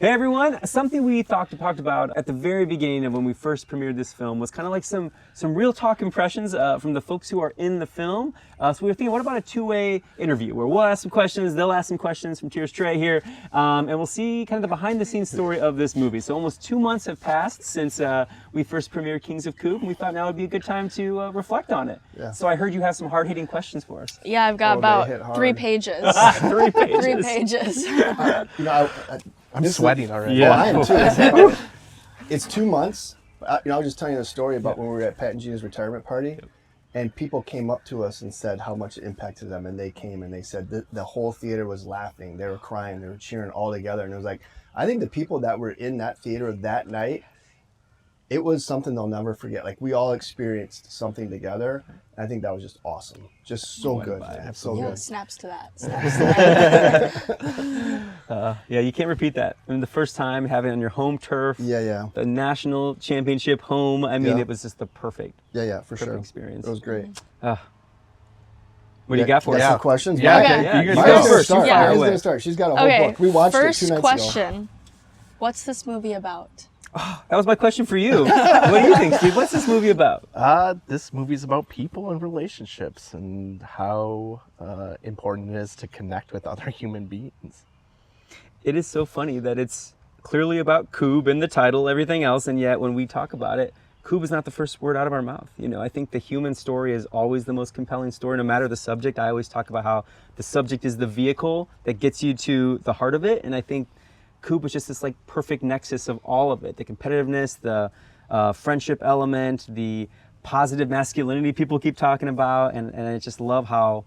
Hey everyone, something we talked about at the very beginning of when we first premiered this film was kind of like some real talk impressions from the folks who are in the film. So we were thinking, what about a two-way interview where we'll ask some questions, they'll ask some questions from Tears Trey here, and we'll see kind of the behind-the-scenes story of this movie. So almost 2 months have passed since we first premiered Kings of Kubb, and we thought now would be a good time to reflect on it. Yeah. So I heard you have some hard-hitting questions for us. Yeah, I've got about 3 pages. 3 pages. 3 pages. I'm sweating already. Yeah, I am too. It's 2 months. I was just telling you a story about when we were at Pat and Gina's retirement party, and people came up to us and said how much it impacted them, and they came and they said the whole theater was laughing, they were crying, they were cheering all together, and it was like, I think the people that were in that theater that night, it was something they'll never forget. Like, we all experienced something together. I think that was just awesome. Just so good, man. So good. Snaps to that. Snaps to that. Yeah, you can't repeat that. I mean, the first time having it on your home turf. Yeah. The national championship home. I mean, it was just the perfect. For sure. Experience. It was great. What do you got for us? Some questions. Yeah. Okay. You go first. She's going to start. She's got a whole book. We watched it 2 nights ago. First question. What's this movie about? That was my question for you. What do you think, Steve? What's this movie about? This movie's about people and relationships and how important it is to connect with other human beings. It is so funny that it's clearly about Kubb in the title, everything else, and yet when we talk about it, Kubb is not the first word out of our mouth. You know, I think the human story is always the most compelling story, no matter the subject. I always talk about how the subject is the vehicle that gets you to the heart of it, and I think Kubb was just this like perfect nexus of all of it. The competitiveness, the friendship element, the positive masculinity people keep talking about. And I just love how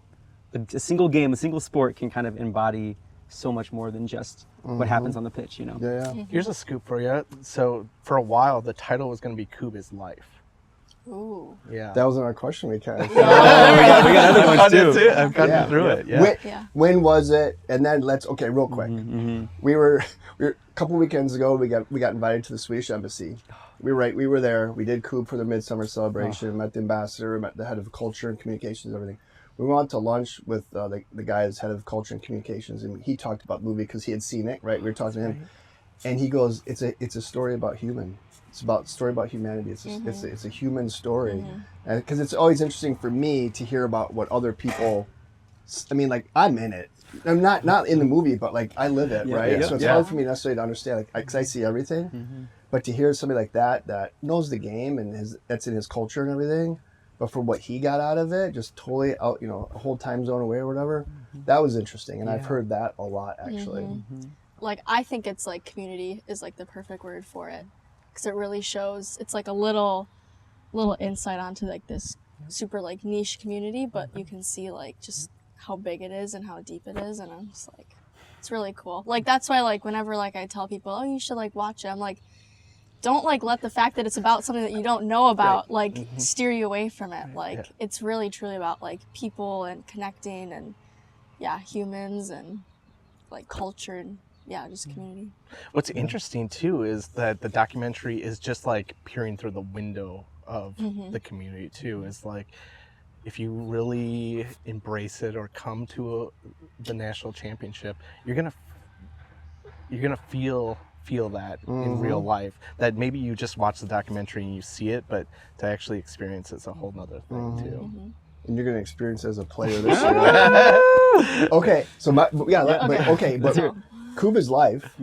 a single game, a single sport can kind of embody so much more than just what happens on the pitch, you know? Yeah. Here's a scoop for you. So for a while, the title was going to be Kubb is Life. Ooh. Yeah. That wasn't our question we kind of we got other ones too. I've gotten through it. When was it? And then real quick. We were a couple weekends ago. We got invited to the Swedish embassy. We were there. We did Kubb for the midsummer celebration. Met the ambassador. Met the head of culture and communications. Everything. We went to lunch with the guy who's head of culture and communications, and he talked about the movie because he had seen it. Right. We were talking to him, and he goes, "It's a story about human." It's about story about humanity. It's a human story, and because it's always interesting for me to hear about what other people. I mean, like, I'm in it. I'm not in the movie, but like I live it, right? Yeah. So it's hard for me necessarily to understand, like, because I see everything. But to hear somebody like that knows the game and that's in his culture and everything, but for what he got out of it, just totally out, a whole time zone away or whatever, that was interesting, and I've heard that a lot actually. Like, I think it's like community is like the perfect word for it. Because it really shows, it's like a little insight onto like this super like niche community, but you can see like just how big it is and how deep it is, and I'm just like, it's really cool. Like, that's why like whenever like I tell people, oh, you should like watch it, I'm like, don't like let the fact that it's about something that you don't know about like steer you away from it. Like, it's really truly about like people and connecting and humans and like culture and just community. What's interesting too is that the documentary is just like peering through the window of the community too. It's like, if you really embrace it or come to the national championship, you're gonna feel that in real life. That maybe you just watch the documentary and you see it, but to actually experience it's a whole nother thing too. And you're gonna experience it as a player this year. Okay, so but Kubb is Life.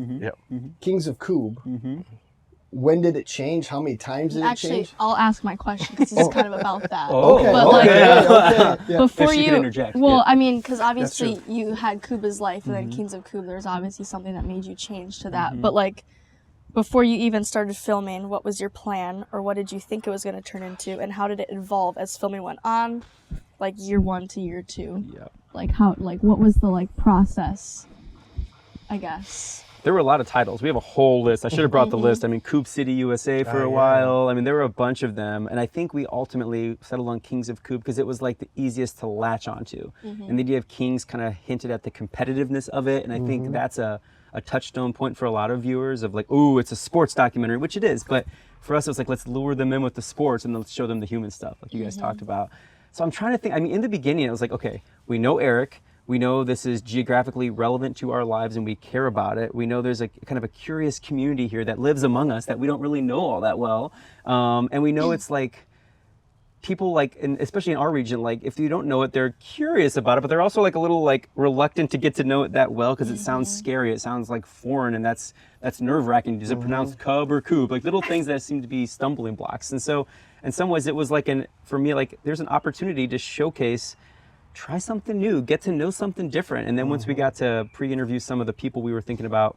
Kings of Kubb. When did it change? How many times did it change? Actually, I'll ask my question because it's kind of about that. Okay. Before you you, interject, I mean, because obviously you had Kubb is Life and then Kings of Kubb. There's obviously something that made you change to that. But like, before you even started filming, what was your plan, or what did you think it was going to turn into, and how did it evolve as filming went on, like year 1 to year 2? Like what was the like process, I guess? There were a lot of titles. We have a whole list. I should have brought the list. I mean, Kubb City, USA for a while. I mean, there were a bunch of them. And I think we ultimately settled on Kings of Kubb because it was like the easiest to latch onto. And the idea of Kings kind of hinted at the competitiveness of it. And I think that's a touchstone point for a lot of viewers of like, ooh, it's a sports documentary, which it is. But for us, it was like, let's lure them in with the sports and let's show them the human stuff like you guys talked about. So I'm trying to think. I mean, in the beginning, I was like, okay, we know Eric. We know this is geographically relevant to our lives and we care about it. We know there's a kind of a curious community here that lives among us that we don't really know all that well. And we know it's like people like, and especially in our region, like if you don't know it, they're curious about it, but they're also like a little like reluctant to get to know it that well because it sounds scary. It sounds like foreign, and that's nerve wracking. Is it pronounced Kubb or Kubb? Like little things that seem to be stumbling blocks. And so in some ways it was like for me, like there's an opportunity to showcase, try something new, get to know something different. And then once we got to pre-interview some of the people we were thinking about,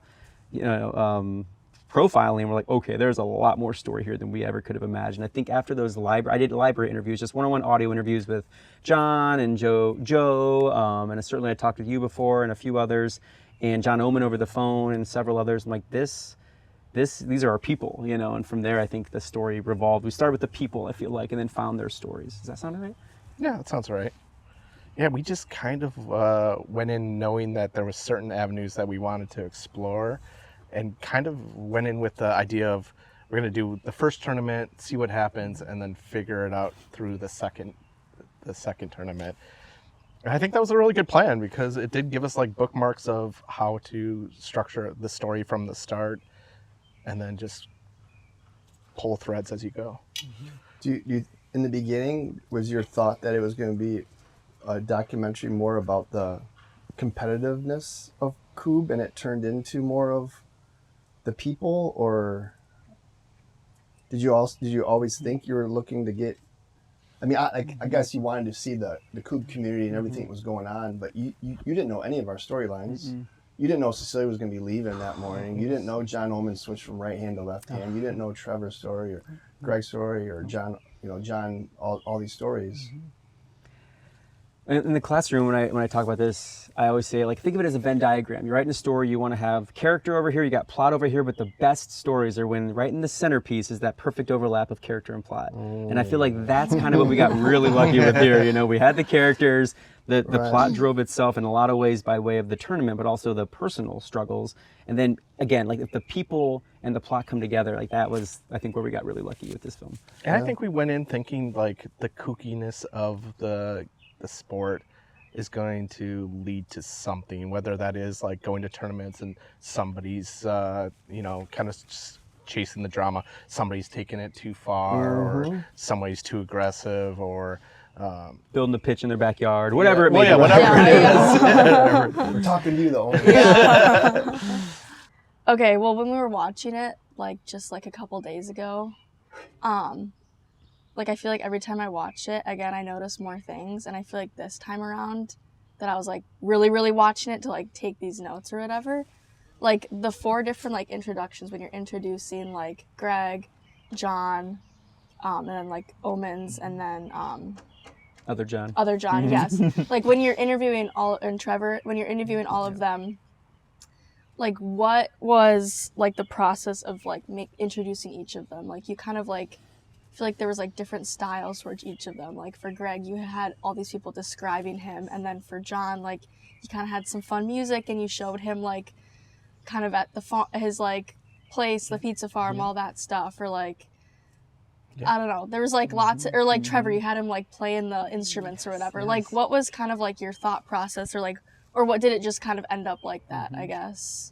profiling, we're like, okay, there's a lot more story here than we ever could have imagined. I think after those I did library interviews, just one-on-one audio interviews with John and Joe, and certainly I talked with you before and a few others, and John Oman over the phone and several others. I'm like, these are our people, and from there I think the story revolved. We started with the people, I feel like, and then found their stories. Does that sound right? Yeah, that sounds right. Yeah, we just kind of went in knowing that there were certain avenues that we wanted to explore, and kind of went in with the idea of we're going to do the first tournament, see what happens, and then figure it out through the second tournament. And I think that was a really good plan because it did give us like bookmarks of how to structure the story from the start, and then just pull threads as you go. Do you in the beginning, was your thought that it was going to be a documentary more about the competitiveness of Kubb, and it turned into more of the people, or did you always think you were looking to get? I mean, I guess you wanted to see the Kubb community and everything that was going on, but you didn't know any of our storylines. You didn't know Cecilia was going to be leaving that morning. You didn't know John Oman switched from right hand to left hand. You didn't know Trevor's story or Greg's story or John, all these stories. In the classroom, when I talk about this, I always say, like, think of it as a Venn diagram. You're writing a story, you want to have character over here, you got plot over here, but the best stories are when right in the centerpiece is that perfect overlap of character and plot. And I feel like that's kind of what we got really lucky with here. We had the characters, the plot drove itself in a lot of ways by way of the tournament, but also the personal struggles. And then again, like if the people and the plot come together, like that was, I think, where we got really lucky with this film. And I think we went in thinking like the kookiness of the sport is going to lead to something, whether that is like going to tournaments and somebody's kind of chasing the drama, somebody's taking it too far, or somebody's too aggressive, or building a pitch in their backyard, whatever it may be. We're talking to you though. Okay, well, when we were watching it, like just like a couple days ago, like I feel like every time I watch it, again, I notice more things, and I feel like this time around that I was like really, really watching it to like take these notes or whatever. Like the 4 different like introductions when you're introducing like Greg, John, and then like Omens, and then Other John, yes. Like when you're interviewing Trevor, when you're interviewing all of them, like what was like the process of like introducing each of them? Like you kind of like feel like there was like different styles towards each of them. Like for Greg, you had all these people describing him, and then for John, like you kind of had some fun music, and you showed him like kind of at his like place, the pizza farm, all that stuff, or like I don't know. There was like lots or like Trevor, you had him like playing the instruments or whatever. Yes. Like what was kind of like your thought process, or what did it just kind of end up like that? I guess.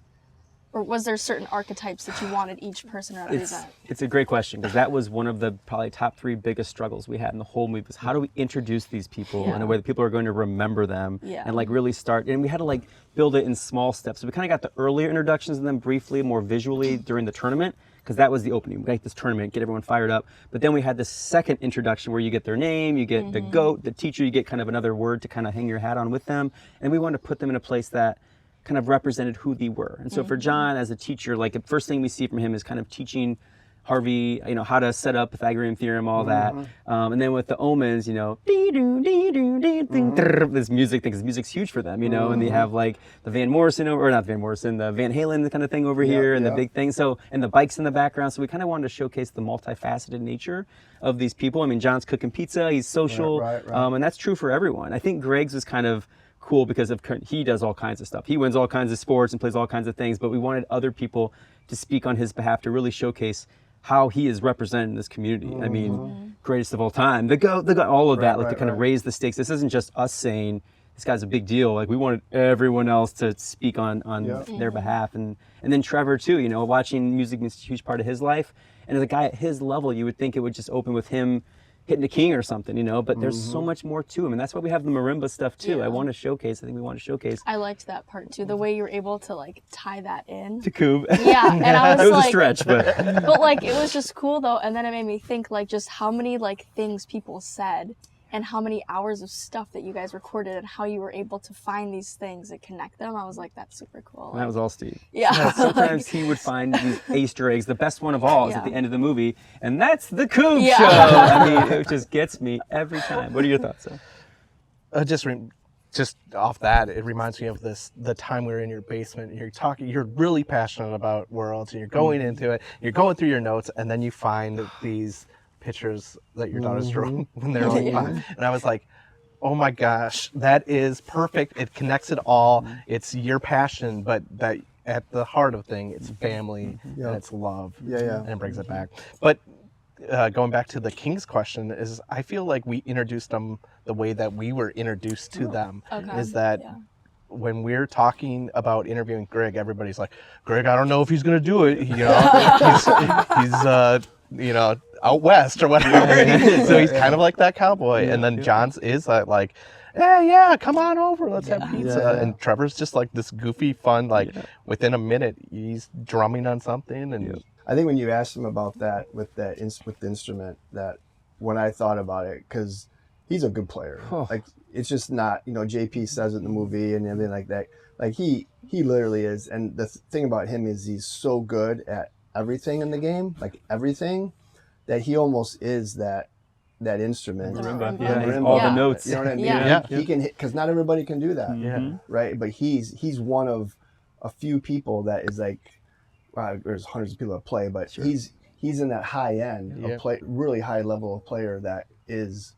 Or was there certain archetypes that you wanted each person to represent? It's a great question, because that was one of the probably top 3 biggest struggles we had in the whole movie, was how do we introduce these people in a way that people are going to remember them and like really start, and we had to like build it in small steps. So we kind of got the earlier introductions and then briefly, more visually during the tournament, because that was the opening. We got this tournament, get everyone fired up. But then we had this second introduction where you get their name, you get the goat, the teacher, you get kind of another word to kind of hang your hat on with them. And we wanted to put them in a place that kind of represented who they were. And so for John as a teacher, like the first thing we see from him is kind of teaching Harvey, how to set up Pythagorean theorem, all that. And then with the Omens, this music thing, because music's huge for them, and they have like the the Van Halen kind of thing over here, and the big thing. So, and the bikes in the background. So we kind of wanted to showcase the multifaceted nature of these people. I mean, John's cooking pizza, he's social, right. And that's true for everyone. I think Greg's was kind of cool because he does all kinds of stuff. He wins all kinds of sports and plays all kinds of things, but we wanted other people to speak on his behalf to really showcase how he is represented in this community. I mean, greatest of all time, the GOAT, all of that, to kind of raise the stakes. This isn't just us saying this guy's a big deal. Like we wanted everyone else to speak on their behalf, and then Trevor too. You know, watching music is a huge part of his life, and as a guy at his level, you would think it would just open with him hitting a king or something, you know, but there's so much more to him, and that's why we have the marimba stuff too. I think we want to showcase. I liked that part too, the way you were able to like tie that in to Kubb. Yeah, and I was it was like, a stretch, but like it was just cool though, and then it made me think like just how many like things people said and how many hours of stuff that you guys recorded and how you were able to find these things and connect them. I was like, that's super cool. And that was all Steve. Yeah. Sometimes he would find these Easter eggs. The best one of all is at the end of the movie, and that's the Kubb show. I mean, it just gets me every time. What are your thoughts, Seth? Just off that, it reminds me of the time we were in your basement. You're really passionate about Worlds, and you're going into it. You're going through your notes, and then you find these pictures that your daughters drew when they're like 5. And I was like, oh my gosh, that is perfect. It connects it all. It's your passion, but that at the heart of thing, it's family and it's love. And it brings it back. But going back to the Kings question, is I feel like we introduced them the way that we were introduced to them. Is that when we're talking about interviewing Greg, everybody's like, Greg, I don't know if he's going to do it. You know, he's you know, out west or whatever. So he's kind of like that cowboy. And then John's is like, yeah, come on over, let's have pizza. And Trevor's just like this goofy, fun, like within a minute, he's drumming on something. And I think when you asked him about that with the instrument, that when I thought about it, because he's a good player. Like, it's just not, you know, JP says it in the movie and everything like that. Like, he literally is. And the thing about him is he's so good at everything in the game, like everything, that he almost is that instrument. Marimba. All the notes. You know what I mean? He can hit, because not everybody can do that. Right? But he's one of a few people that is like, there's hundreds of people that play, but he's in that high end of play, really high level of player that is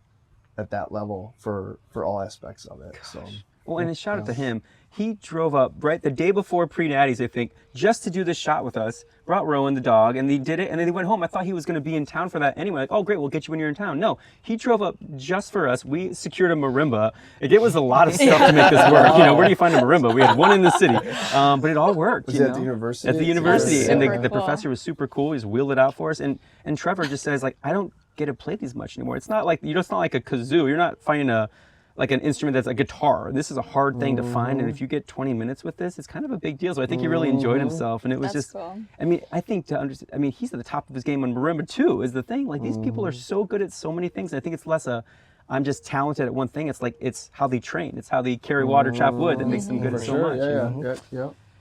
at that level for all aspects of it. So. Well, and a shout out to him. He drove up right the day before pre-natties, I think, just to do this shot with us. Brought Rowan, the dog, and they did it, and then they went home. I thought he was going to be in town for that anyway. Like, oh, great, we'll get you when you're in town. No, he drove up just for us. We secured a marimba. It was a lot of stuff to make this work. You know, where do you find a marimba? We had one in the city, but it all worked. Was it at the university? At the university, and the professor was super cool. He's wheeled it out for us, and Trevor just says, like, I don't get to play these much anymore. It's not like it's not like a kazoo. You're not finding like an instrument that's a guitar. This is a hard thing to find, and if you get 20 minutes with this, it's kind of a big deal. So I think he really enjoyed himself, and it was cool. I mean, I think to understand, I mean, he's at the top of his game on marimba too, is the thing. Like, these people are so good at so many things, and I think it's less I'm just talented at one thing. It's like, it's how they train. It's how they carry water, chop wood that makes them good at so much.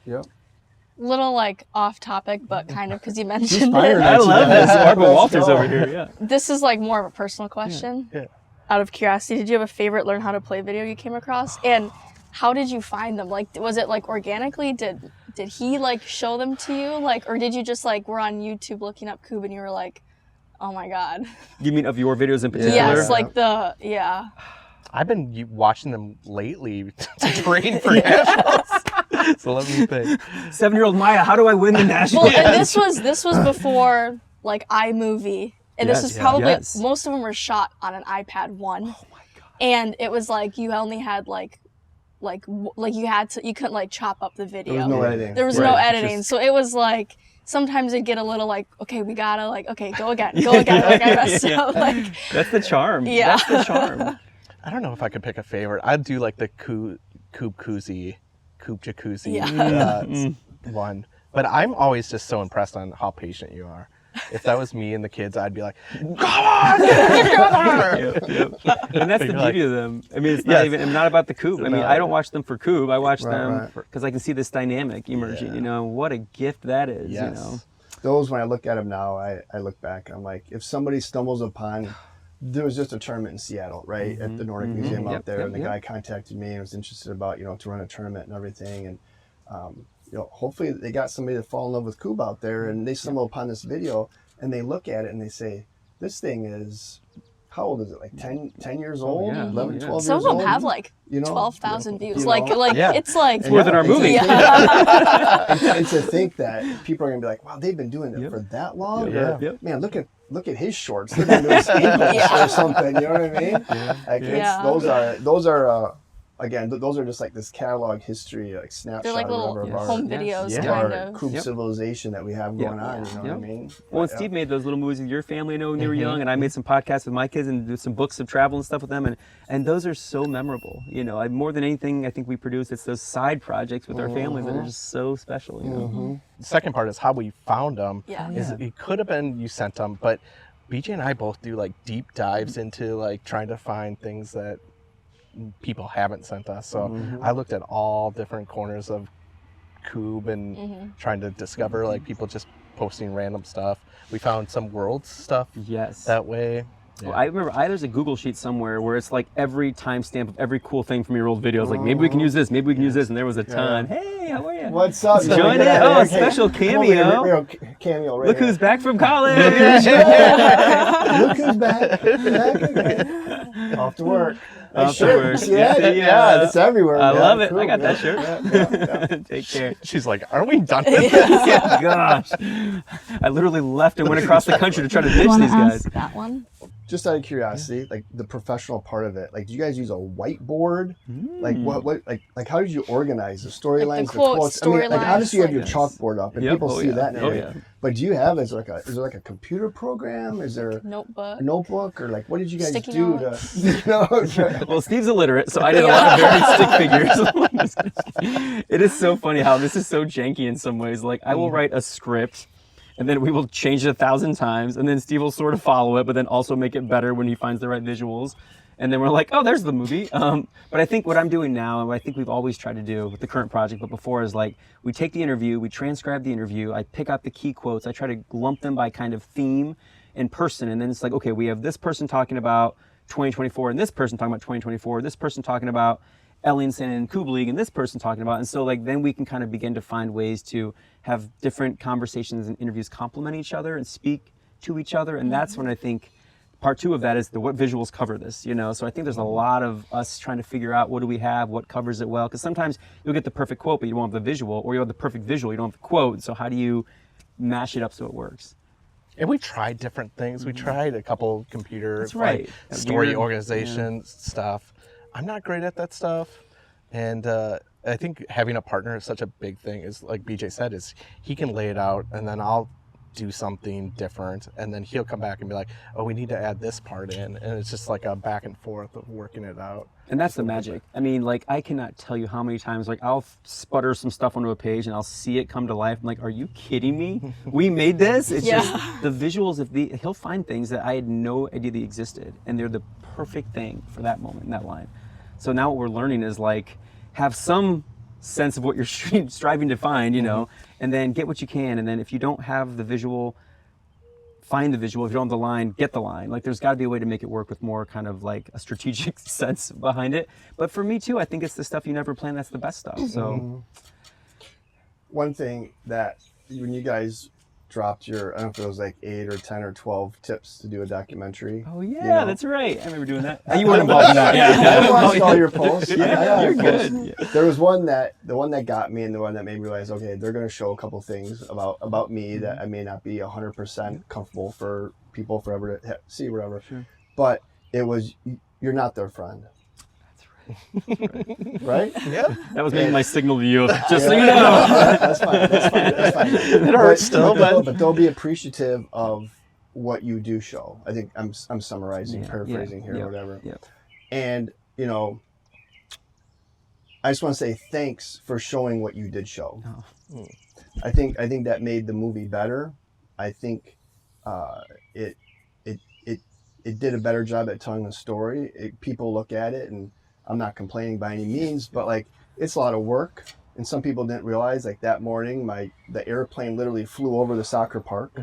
Yeah. Little like off topic, but kind of because you mentioned it. I love this. Barbara Walters over here, This is like more of a personal question. Out of curiosity, did you have a favorite learn how to play video you came across? And how did you find them? Like, was it like organically? Did he like show them to you? Like, or did you just like were on YouTube looking up Kubb and you were like, oh my God? You mean of your videos in particular? Yes, like I've been watching them lately to train for nationals. So let me think. 7-year-old Maya, how do I win the national? Well, and this was before like iMovie. And this is probably, most of them were shot on an iPad 1. Oh my God. And it was like, you only had you couldn't like chop up the video. There was no editing. There was no editing. So it was like, sometimes it'd get a little like, okay, we gotta like, okay, go again. Like I messed up. Like, that's the charm. Yeah. That's the charm. I don't know if I could pick a favorite. I'd do like the Kubb Jacuzzi one. But I'm always just so impressed on how patient you are. If that was me and the kids, I'd be like, come on, get together! And that's the beauty of them. I mean, it's not even not about the Kubb. I mean, I don't watch them for Kubb. I watch them because I can see this dynamic emerging. You know, what a gift that is. You know, those, when I look at them now, I look back. I'm like, if somebody stumbles upon, there was just a tournament in Seattle, right, at the Nordic Museum out there, and the guy contacted me and was interested about, you know, to run a tournament and everything, and you know, hopefully they got somebody to fall in love with Kubb out there, and they stumble upon this video and they look at it and they say, this thing is, how old is it? Like 10 years old? 11, 12 years old? Some of them have like 12,000 views. Like it's like more than our movie. And to think that people are gonna be like, wow, they've been doing it for that long? Man, look at his shorts. They're doing his ankles or something. You know what I mean? Like those are again, those are just like this catalog history, like snapshot They're like or little whatever of home our, videos, Yeah. kind our of. Kubb Yep. civilization that we have going on. You know what I mean? Well, and Yeah. Steve made those little movies with your family, I know, when you were young, and I made some podcasts with my kids and do some books of travel and stuff with them, and those are so memorable. You know, more than anything, I think we produce, it's those side projects with our families that are just so special. You know, The second part is how we found them. Yeah. It could have been you sent them, but BJ and I both do like deep dives into like trying to find things that people haven't sent us. So I looked at all different corners of Kubb and trying to discover like people just posting random stuff. We found some world stuff yes. that way. Well, I remember there's a Google sheet somewhere where it's like every timestamp of every cool thing from your old videos. Like maybe we can use this, maybe we can use this, and there was a ton. Hey, how are you? What's up? Join in. Oh, a special cameo. Real cameo right Look here. who's back from college. Look who's back. Back again. Off to work. Off to work. See that? Yeah. It's everywhere. I man. love it. Cool, I got that man. shirt. Take care. She's like, "Are we done with this?" Gosh, I literally left and went across the country to try to ditch Want to these guys. ask that one? Just out of curiosity, like the professional part of it, like do you guys use a whiteboard? Like what like how did you organize the storylines, the quotes, I mean, like storylines, obviously you have your like- chalkboard up and Yep. people Oh, see yeah. that. And Oh, everything. yeah. But do you have is there like a computer program? Is there Notebook. a notebook or like what did you guys Sticky do notes. to? Well, Steve's illiterate, so I did a lot of varied stick figures. It is so funny how this is so janky in some ways. Like I will write a script, and then we will change it 1,000 times, and then Steve will sort of follow it, but then also make it better when he finds the right visuals. And then we're like, oh, there's the movie. But I think what I'm doing now, and what I think we've always tried to do with the current project, but before, is like we take the interview, we transcribe the interview, I pick out the key quotes, I try to lump them by kind of theme and person, and then it's like, okay, we have this person talking about 2024, and this person talking about 2024, this person talking about Ellingson and Kubb League, and this person talking about, and so like then we can kind of begin to find ways to have different conversations and interviews complement each other and speak to each other, and that's when I think part two of that is what visuals cover this, you know. So I think there's a lot of us trying to figure out what do we have, what covers it well, because sometimes you'll get the perfect quote, but you don't have the visual, or you have the perfect visual, you don't have the quote. So how do you mash it up so it works? And we tried different things. We tried a couple computer That's right. like, That story weird- organization stuff. I'm not great at that stuff. And I think having a partner is such a big thing. Is like BJ said, is he can lay it out and then I'll do something different. And then he'll come back and be like, oh, we need to add this part in. And it's just like a back and forth of working it out. And that's the magic. I mean, like, I cannot tell you how many times, like, I'll sputter some stuff onto a page and I'll see it come to life. I'm like, are you kidding me? We made this? It's just the visuals of he'll find things that I had no idea they existed. And they're the perfect thing for that moment in that line. So now what we're learning is, like, have some sense of what you're striving to find, you know, and then get what you can. And then if you don't have the visual, find the visual. If you don't have the line, get the line. Like there's got to be a way to make it work with more kind of like a strategic sense behind it. But for me too, I think it's the stuff you never plan that's the best stuff. So One thing that when you guys dropped your, I don't know if it was like 8 or 10 or 12 tips to do a documentary. oh yeah, you know. that's right. I remember doing that. You weren't involved in that. Yeah. I watched all your posts. I got You're your posts. good. Yeah. There was the one that got me and the one that made me realize, okay, they're going to show a couple things about me that I may not be 100% comfortable for people forever to see, whatever. Sure. But it was, you're not their friend. Right? Yeah. That was maybe my signal to you, just so Yeah. you know. That's fine. That's fine. It hurts still, but they'll be appreciative of what you do show. I think I'm summarizing, Yeah, paraphrasing here, yeah, or whatever. yeah. And you know, I just want to say thanks for showing what you did show. Oh. I think that made the movie better. I think it did a better job at telling the story. People look at it, and I'm not complaining by any means, but like it's a lot of work. And some people didn't realize, like that morning, the airplane literally flew over the soccer park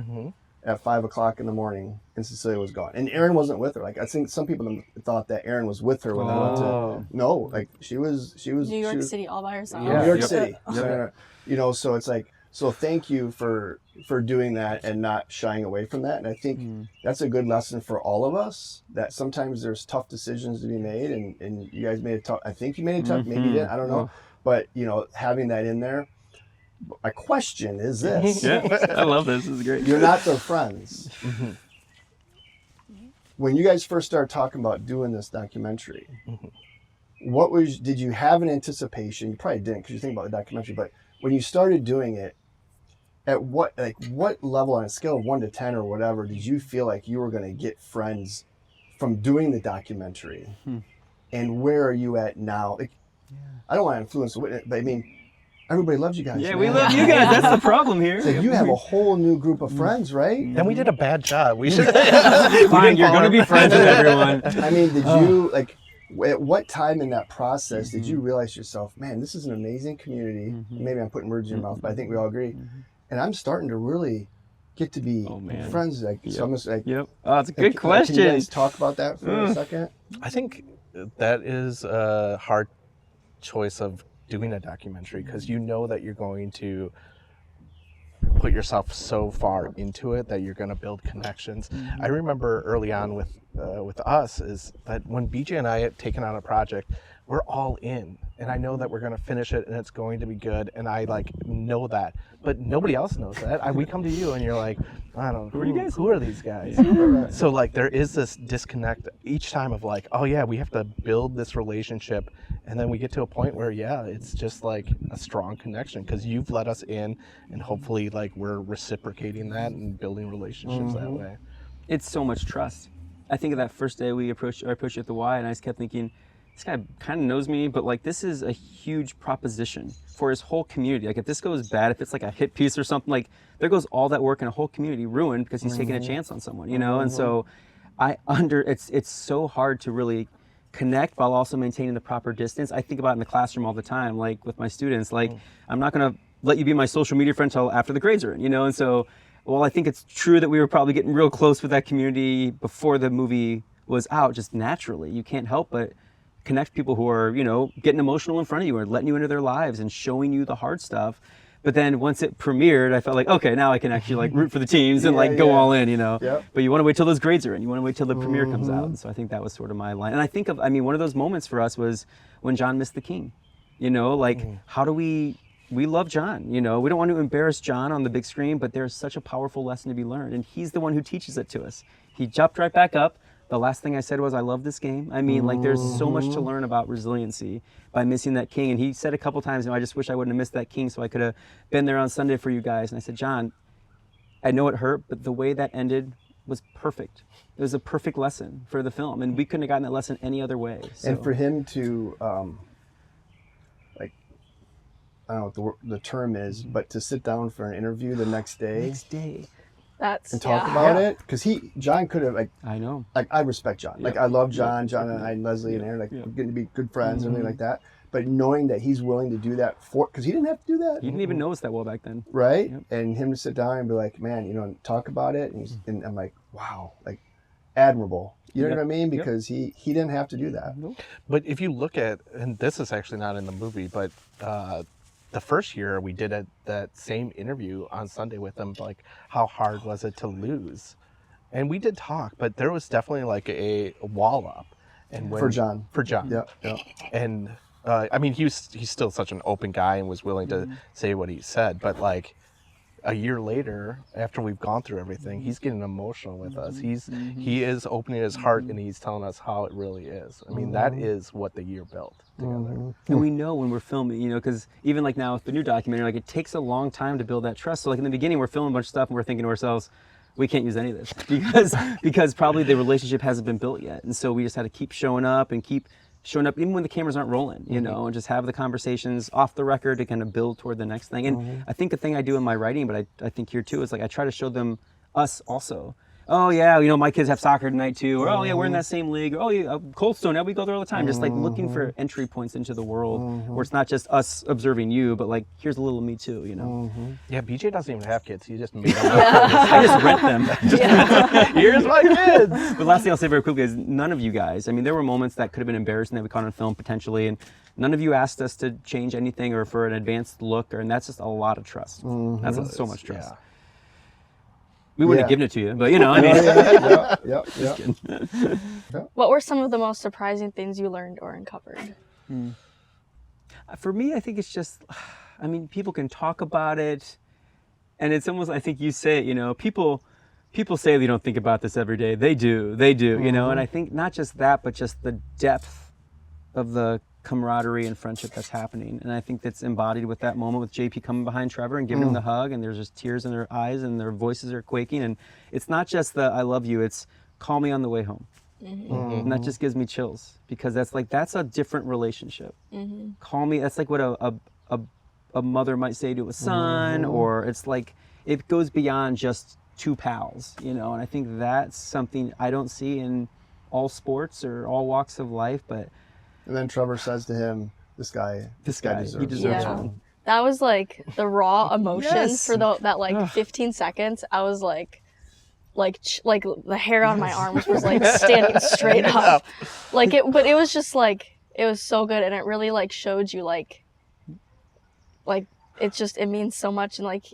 at 5 o'clock in the morning, and Cecilia was gone. And Erin wasn't with her. Like I think some people thought that Erin was with her when they went to. No, like she was New she York was, City all by herself. Yeah. New York Yep. City. Yep. So, you know, so it's like, so thank you for doing that and not shying away from that. And I think that's a good lesson for all of us, that sometimes there's tough decisions to be made, and you guys made it tough. I think you made it tough. Maybe you didn't. I don't know. But, you know, having that in there, my question is this. Yeah, I love this. This is great. You're not their friends. When you guys first started talking about doing this documentary, did you have an anticipation? You probably didn't because you think about the documentary, but when you started doing it, at what level on a scale of 1 to 10 or whatever, did you feel like you were going to get friends from doing the documentary? And where are you at now? Like, I don't want to influence the witness, but I mean, everybody loves you guys. Yeah, man. we love you guys. That's the problem here. So you have a whole new group of friends, right? Then we did a bad job. We should. Fine, you're going to be friends with everyone. I mean, did you, like, at what time in that process did you realize to yourself, man, this is an amazing community? Maybe I'm putting words in your mouth, but I think we all agree. And I'm starting to really get to be friends. Like, so I'm just like, Oh, that's a good question. Can you guys talk about that for a second? I think that is a hard choice of doing a documentary because you know that you're going to put yourself so far into it that you're going to build connections. I remember early on with us is that when BJ and I had taken on a project, we're all in, and I know that we're going to finish it and it's going to be good, and I like know that, but nobody else knows that. We come to you and you're like, I don't know, who are these guys? So like there is this disconnect each time of like, oh yeah, we have to build this relationship, and then we get to a point where it's just like a strong connection because you've let us in, and hopefully like we're reciprocating that and building relationships that way. It's so much trust. I think of that first day I approached you at the Y, and I just kept thinking, this guy kind of knows me, but like this is a huge proposition for his whole community. Like if this goes bad, if it's like a hit piece or something, like there goes all that work in a whole community ruined because he's taking a chance on someone, you know? And so it's so hard to really connect while also maintaining the proper distance. I think about it in the classroom all the time, like with my students, like I'm not gonna let you be my social media friend until after the grades are in, you know? And so, well, I think it's true that we were probably getting real close with that community before the movie was out, just naturally. You can't help but connect people who are, you know, getting emotional in front of you or letting you into their lives and showing you the hard stuff. But then once it premiered, I felt like, okay, now I can actually like root for the teams and go all in, you know. Yep. But you want to wait till those grades are in. You want to wait till the premiere comes out. And so I think that was sort of my line. And I think one of those moments for us was when John missed the king. You know, like how do we love John, you know. We don't want to embarrass John on the big screen, but there's such a powerful lesson to be learned. And he's the one who teaches it to us. He jumped right back up. The last thing I said was, I love this game. I mean, like, there's so much to learn about resiliency by missing that king. And he said a couple times, I just wish I wouldn't have missed that king so I could have been there on Sunday for you guys. And I said, John, I know it hurt, but the way that ended was perfect. It was a perfect lesson for the film. And we couldn't have gotten that lesson any other way. So. And for him to, like, I don't know what the term is, but to sit down for an interview the next day. And talk about it, because John could have, like, I know, like, I respect John, like I love John and I and Leslie and Aaron, like we're getting to be good friends and everything like that. But knowing that he's willing to do that because he didn't have to do that. He didn't even know us that well back then, right? And him to sit down and be like, man, you know, talk about it, and I'm like, wow, like admirable. You know what I mean? Because he didn't have to do that. But if you look at, and this is actually not in the movie, but the first year we did that same interview on Sunday with them, like how hard was it to lose? And we did talk, but there was definitely like a wall up. And for John. Yeah. And I mean, he's still such an open guy and was willing to say what he said, but like a year later, after we've gone through everything, he's getting emotional with us. He is opening his heart and he's telling us how it really is. I mean, that is what the year built together. And we know when we're filming, you know, because even like now with the new documentary, like it takes a long time to build that trust. So like in the beginning, we're filming a bunch of stuff and we're thinking to ourselves, we can't use any of this because probably the relationship hasn't been built yet. And so we just had to keep showing up even when the cameras aren't rolling, you know, and just have the conversations off the record to kind of build toward the next thing. And I think the thing I do in my writing, but I think here too, is like I try to show them us also. Oh yeah, you know, my kids have soccer tonight too, or oh yeah, we're in that same league, or oh yeah, Cold Stone, yeah, we go there all the time. Just like looking for entry points into the world where it's not just us observing you, but like here's a little me too, you know. Yeah, BJ doesn't even have kids. He just made them. I just rent them. Here's my kids. But last thing I'll say very quickly is none of you guys, I mean, there were moments that could have been embarrassing that we caught on film potentially, and none of you asked us to change anything or for an advanced look, and that's just a lot of trust. That's so much trust. Yeah. We wouldn't have given it to you, but you know, I mean. What were some of the most surprising things you learned or uncovered? For me, I think it's just, I mean, people can talk about it, and it's almost, I think you say it, you know, people say they don't think about this every day. They do, you know, and I think not just that, but just the depth of the camaraderie and friendship that's happening. And I think that's embodied with that moment with JP coming behind Trevor and giving him the hug, and there's just tears in their eyes and their voices are quaking. And it's not just the I love you, it's call me on the way home. And that just gives me chills, because that's a different relationship. Call me, that's like what a mother might say to a son, or it's like, it goes beyond just two pals, you know. And I think that's something I don't see in all sports or all walks of life. But and then Trevor says to him, this guy deserves it. That was like the raw emotion Yes. for that like 15 seconds. I was like the hair on my arms was like standing straight up. But it was just like, it was so good, and it really like showed you like it means so much. And like,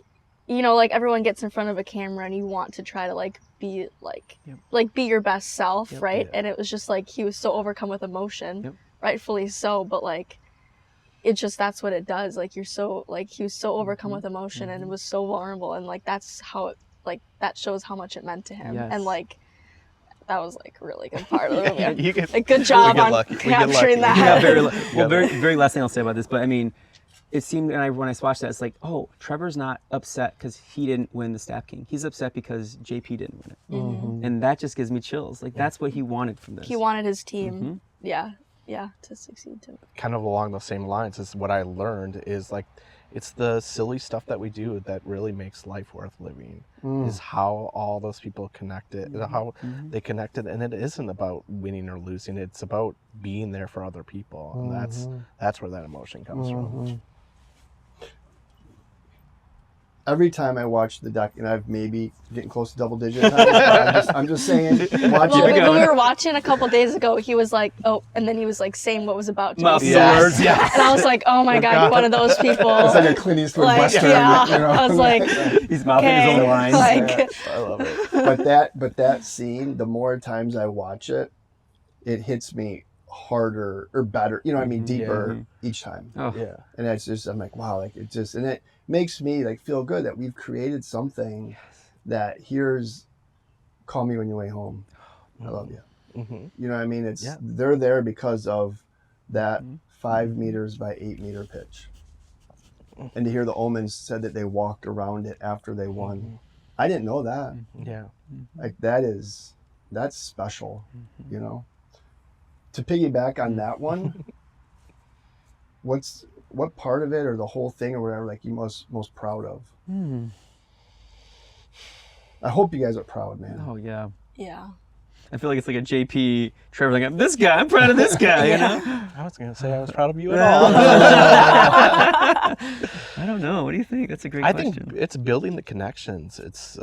you know, like everyone gets in front of a camera and you want to try to like be be your best self, right? And it was just like, he was so overcome with emotion, rightfully so, but like, it just, that's what it does. Like, you're so, like, he was so overcome with emotion and it was so vulnerable, and like, that's how it, like, that shows how much it meant to him. And like, that was like a really good part of the movie. Like, good job on capturing that. Yeah, very last thing I'll say about this, but I mean, it seemed, and when I watched that, it's like, oh, Trevor's not upset because he didn't win the Staff King. He's upset because JP didn't win it. And that just gives me chills. Like, that's what he wanted from this. He wanted his team, to succeed too. Kind of along those same lines is what I learned is like, it's the silly stuff that we do that really makes life worth living. Is how all those people connected, how they connected, and it isn't about winning or losing. It's about being there for other people, and that's where that emotion comes from. Every time I watch the doc, and I've maybe getting close to double digit times, I'm just saying, watch Well, it. when we were watching a couple days ago, he was like, oh, and then he was like saying what was about to Mouth be words, said. And I was like, oh my God, you're one of those people. It's like a Clint Eastwood Like, Western. yeah. You know? I was like, He's mouthing his own lines. like, I love it. But that scene, the more times I watch it, it hits me harder or better, you know what I mean, deeper each time. Yeah. And it's just, I'm like, wow, like it just, and it makes me like feel good that we've created something that here's call me when you're way home. I love you. You know what I mean? It's they're there because of that 5 meters by 8 meter pitch. And to hear the Omens said that they walked around it after they won. I didn't know that. Yeah. Like that's special, you know? To piggyback on that one, what part of it or the whole thing or whatever like you most proud of? I hope you guys are proud, man. Oh yeah. yeah. I feel like it's like a JP Trevor thing. I'm proud of this guy, you know? I was gonna say I was proud of you at all. I don't know. What do you think? That's a great I question. think it's building the connections. It's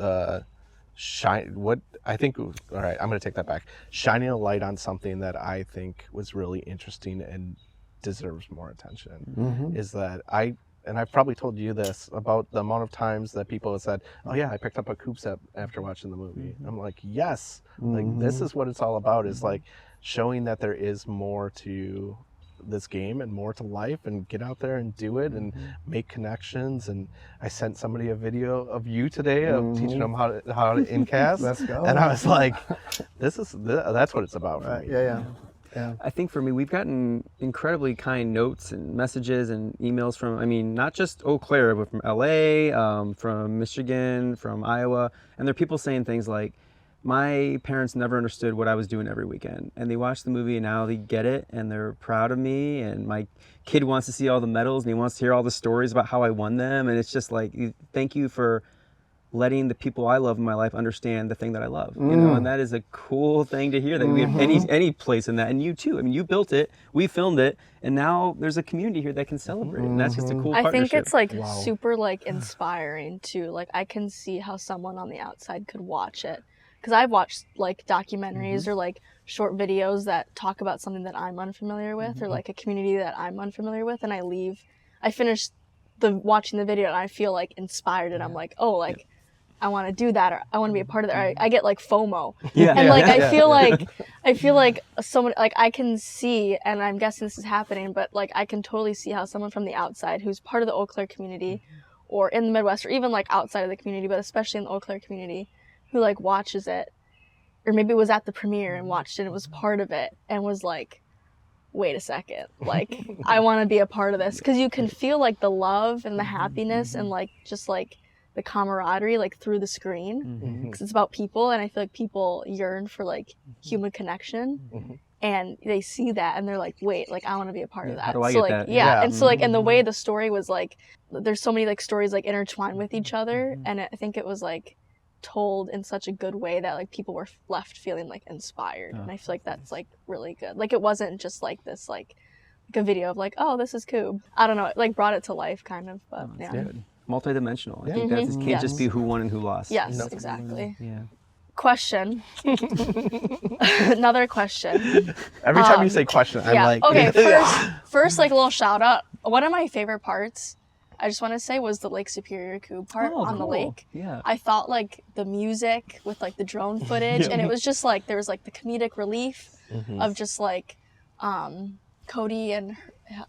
what I think. All right, I'm going to take that back. Shining a light on something that I think was really interesting and deserves more attention. Is that I've probably told you this about the amount of times that people have said, "Oh yeah, I picked up a Kubb set after watching the movie." I'm like, yes, like this is what it's all about. Is like showing that there is more to this game and more to life, and get out there and do it and make connections. And I sent somebody a video of you today of teaching them how to incast. Let's go. And I was like, that's what it's about for me. Yeah. I think for me, we've gotten incredibly kind notes and messages and emails from, I mean, not just Eau Claire, but from LA, from Michigan, from Iowa. And there are people saying things like, my parents never understood what I was doing every weekend, and they watched the movie and now they get it and they're proud of me, and my kid wants to see all the medals and he wants to hear all the stories about how I won them. And it's just like, thank you for letting the people I love in my life understand the thing that I love, you know, and that is a cool thing to hear, that we have any place in that. And you too. I mean, you built it, we filmed it, and now there's a community here that can celebrate. And that's just a cool I partnership. think it's like super like inspiring too. Like, I can see how someone on the outside could watch it. Because I've watched like documentaries or like short videos that talk about something that I'm unfamiliar with, or like a community that I'm unfamiliar with, and I finish watching the video and I feel like inspired, and I'm like, oh, like I want to do that, or I want to be a part of that. Or I get like FOMO. And like I feel like someone, like I can see, and I'm guessing this is happening, but like I can totally see how someone from the outside who's part of the Eau Claire community or in the Midwest, or even like outside of the community, but especially in the Eau Claire community, who like watches it, or maybe was at the premiere and watched it and was part of it and was like, wait a second, like I want to be a part of this, because you can feel like the love and the happiness and like just like the camaraderie like through the screen, because it's about people, and I feel like people yearn for like human connection, and they see that and they're like, wait, like I want to be a part of that. How do I so get like that? yeah, and so like, and the way the story was like, there's so many like stories like intertwined with each other, and I think it was like told in such a good way that like people were left feeling like inspired, and I feel like that's like really good. Like it wasn't just like this like a video of like, oh, this is Kubb. I don't know, it like brought it to life kind of, but yeah. Good. Multidimensional. I think that it can't just be who won and who lost. Yes, exactly. Yeah. Question. Another question. Every time you say question, I'm like, okay, first like a little shout out. One of my favorite parts, I just want to say, was the Lake Superior Kubb part on the lake. Yeah. I thought like the music with like the drone footage, and it was just like there was like the comedic relief of just like Cody and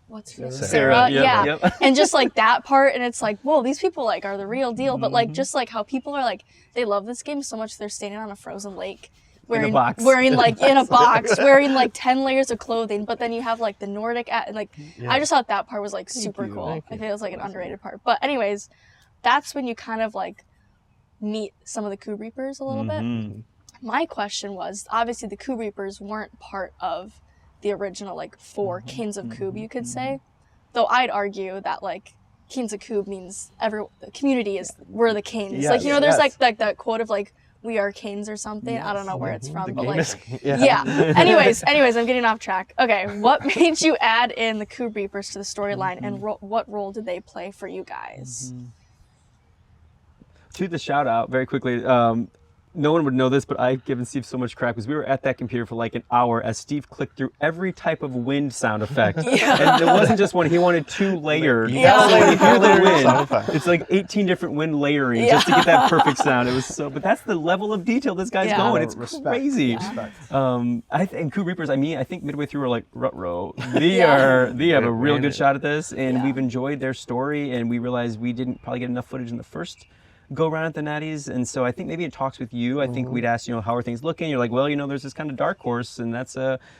what's her name? Sarah. Yep. And just like that part, and it's like, whoa, these people like are the real deal. But like just like how people are like, they love this game so much they're standing on a frozen lake. Wearing like in a box, wearing like 10 layers of clothing, but then you have like the Nordic and like I just thought that part was like super cool. I think it was like an underrated part. But anyways, that's when you kind of like meet some of the Kubb Reapers a little bit. My question was, obviously the Kubb Reapers weren't part of the original like 4 Kings of Kubb, you could say. Though I'd argue that like Kings of Kubb means the community is we're the kings. Like, you know, there's like that quote of like, we are kings or something. I don't know where it's from, but like, Anyways, I'm getting off track. Okay, what made you add in the Kubb Reapers to the storyline, and what role did they play for you guys? To the shout out very quickly. No one would know this, but I've given Steve so much crap because we were at that computer for like an hour as Steve clicked through every type of wind sound effect. And it wasn't just one, he wanted 2 layered. So when you hear the wind, it's like 18 different wind layering just to get that perfect sound. It was but that's the level of detail this guy's going. It's crazy. And Kubb Reapers, I think midway through we're like, ruh-roh. They have a real good shot at this, and we've enjoyed their story, and we realized we didn't probably get enough footage in the first go around at the Natties, and so I think maybe in talks with you, I think we'd ask, how are things looking? You're like, well, there's this kind of dark horse, and that's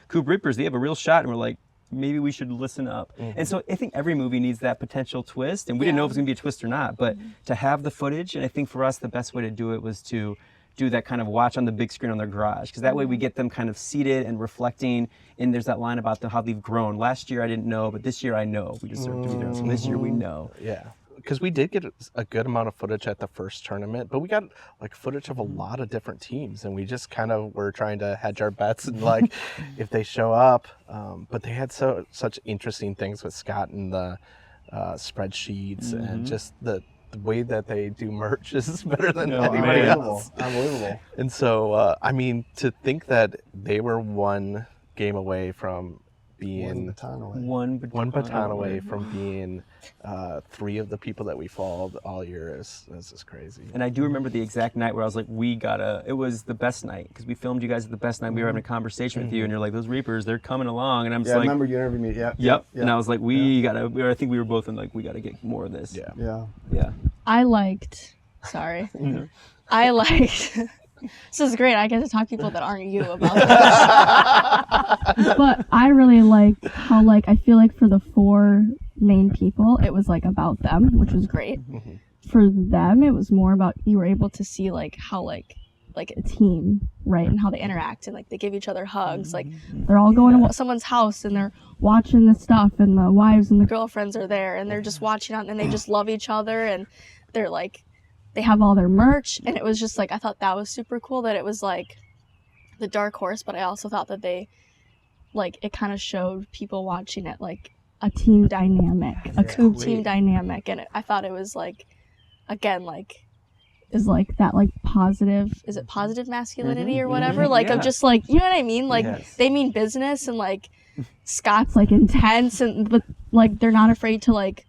Kubb Reapers. They have a real shot, and we're like, maybe we should listen up. And so I think every movie needs that potential twist, and we didn't know if it was going to be a twist or not, but to have the footage, and I think for us the best way to do it was to do that kind of watch on the big screen on their garage, because that way we get them kind of seated and reflecting, and there's that line about how they've grown. Last year I didn't know, but this year I know we deserve to be there, so this year we know. Yeah. Because we did get a good amount of footage at the first tournament, but we got like footage of a lot of different teams, and we just kind of were trying to hedge our bets and like if they show up. But they had such interesting things with Scott and the spreadsheets and just the way that they do merch is better than anybody else. Unbelievable. And so, to think that they were one game away from being one baton away from being 3 of the people that we followed all year is just crazy. And I do remember the exact night where I was like, it was the best night, because we filmed you guys at the best night. We were having a conversation with you, and you're like, those Reapers, they're coming along, and I'm just like, I remember you interviewed me. Yep. And I was like, I think we were both in like, we gotta get more of this. Yeah. I liked this is great. I get to talk to people that aren't you about this. But I really liked how, like, I feel like for the 4 main people, it was, like, about them, which was great. For them, it was more about, you were able to see, like, how, like a team, right? And how they interact, and, like, they give each other hugs. Like, they're all going to someone's house, and they're watching the stuff, and the wives and the girlfriends are there, and they're just watching out, and they just love each other, and they're, like, they have all their merch, and it was just like, I thought that was super cool that it was like the dark horse, but I also thought that they, like, it kind of showed people watching it like a team dynamic, a Kubb team dynamic, and I thought it was like, again, like, is like that like positive, is it positive masculinity or whatever, like of just like, you know what I mean, like they mean business, and like Scott's like intense, but like they're not afraid to like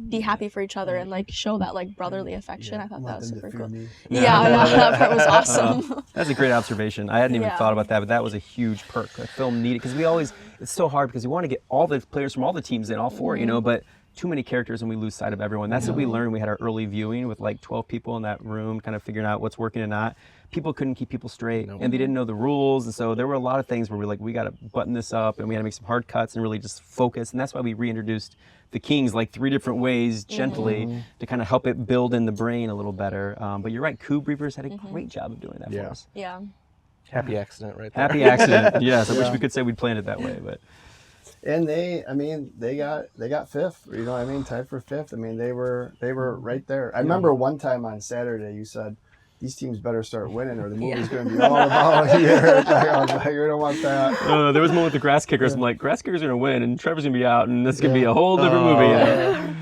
be happy for each other and like show that like brotherly affection. I thought that was super cool. That part was awesome. That's a great observation. I hadn't even thought about that, but that was a huge perk. The film needed, because it's so hard because you want to get all the players from all the teams in, all 4, but too many characters and we lose sight of everyone. That's what we learned. We had our early viewing with like 12 people in that room, kind of figuring out what's working and not. People couldn't keep people straight, and they didn't know the rules, and so there were a lot of things where we're like, we got to button this up, and we had to make some hard cuts and really just focus. And that's why we reintroduced the Kings like 3 different ways, gently, to kind of help it build in the brain a little better. But you're right, Kubb Reapers had a great job of doing that for us. Yeah. Happy accident right there. Happy accident. Yes, I wish we could say we'd planned it that way, but. And they got fifth. You know what I mean? Tied for fifth. I mean, they were right there. I remember one time on Saturday you said, these teams better start winning or the movie's going to be all about here. I was like, we don't want that. There was one with the grass kickers. I'm like, grass kickers are going to win and Trevor's going to be out and this is going to be a whole different movie.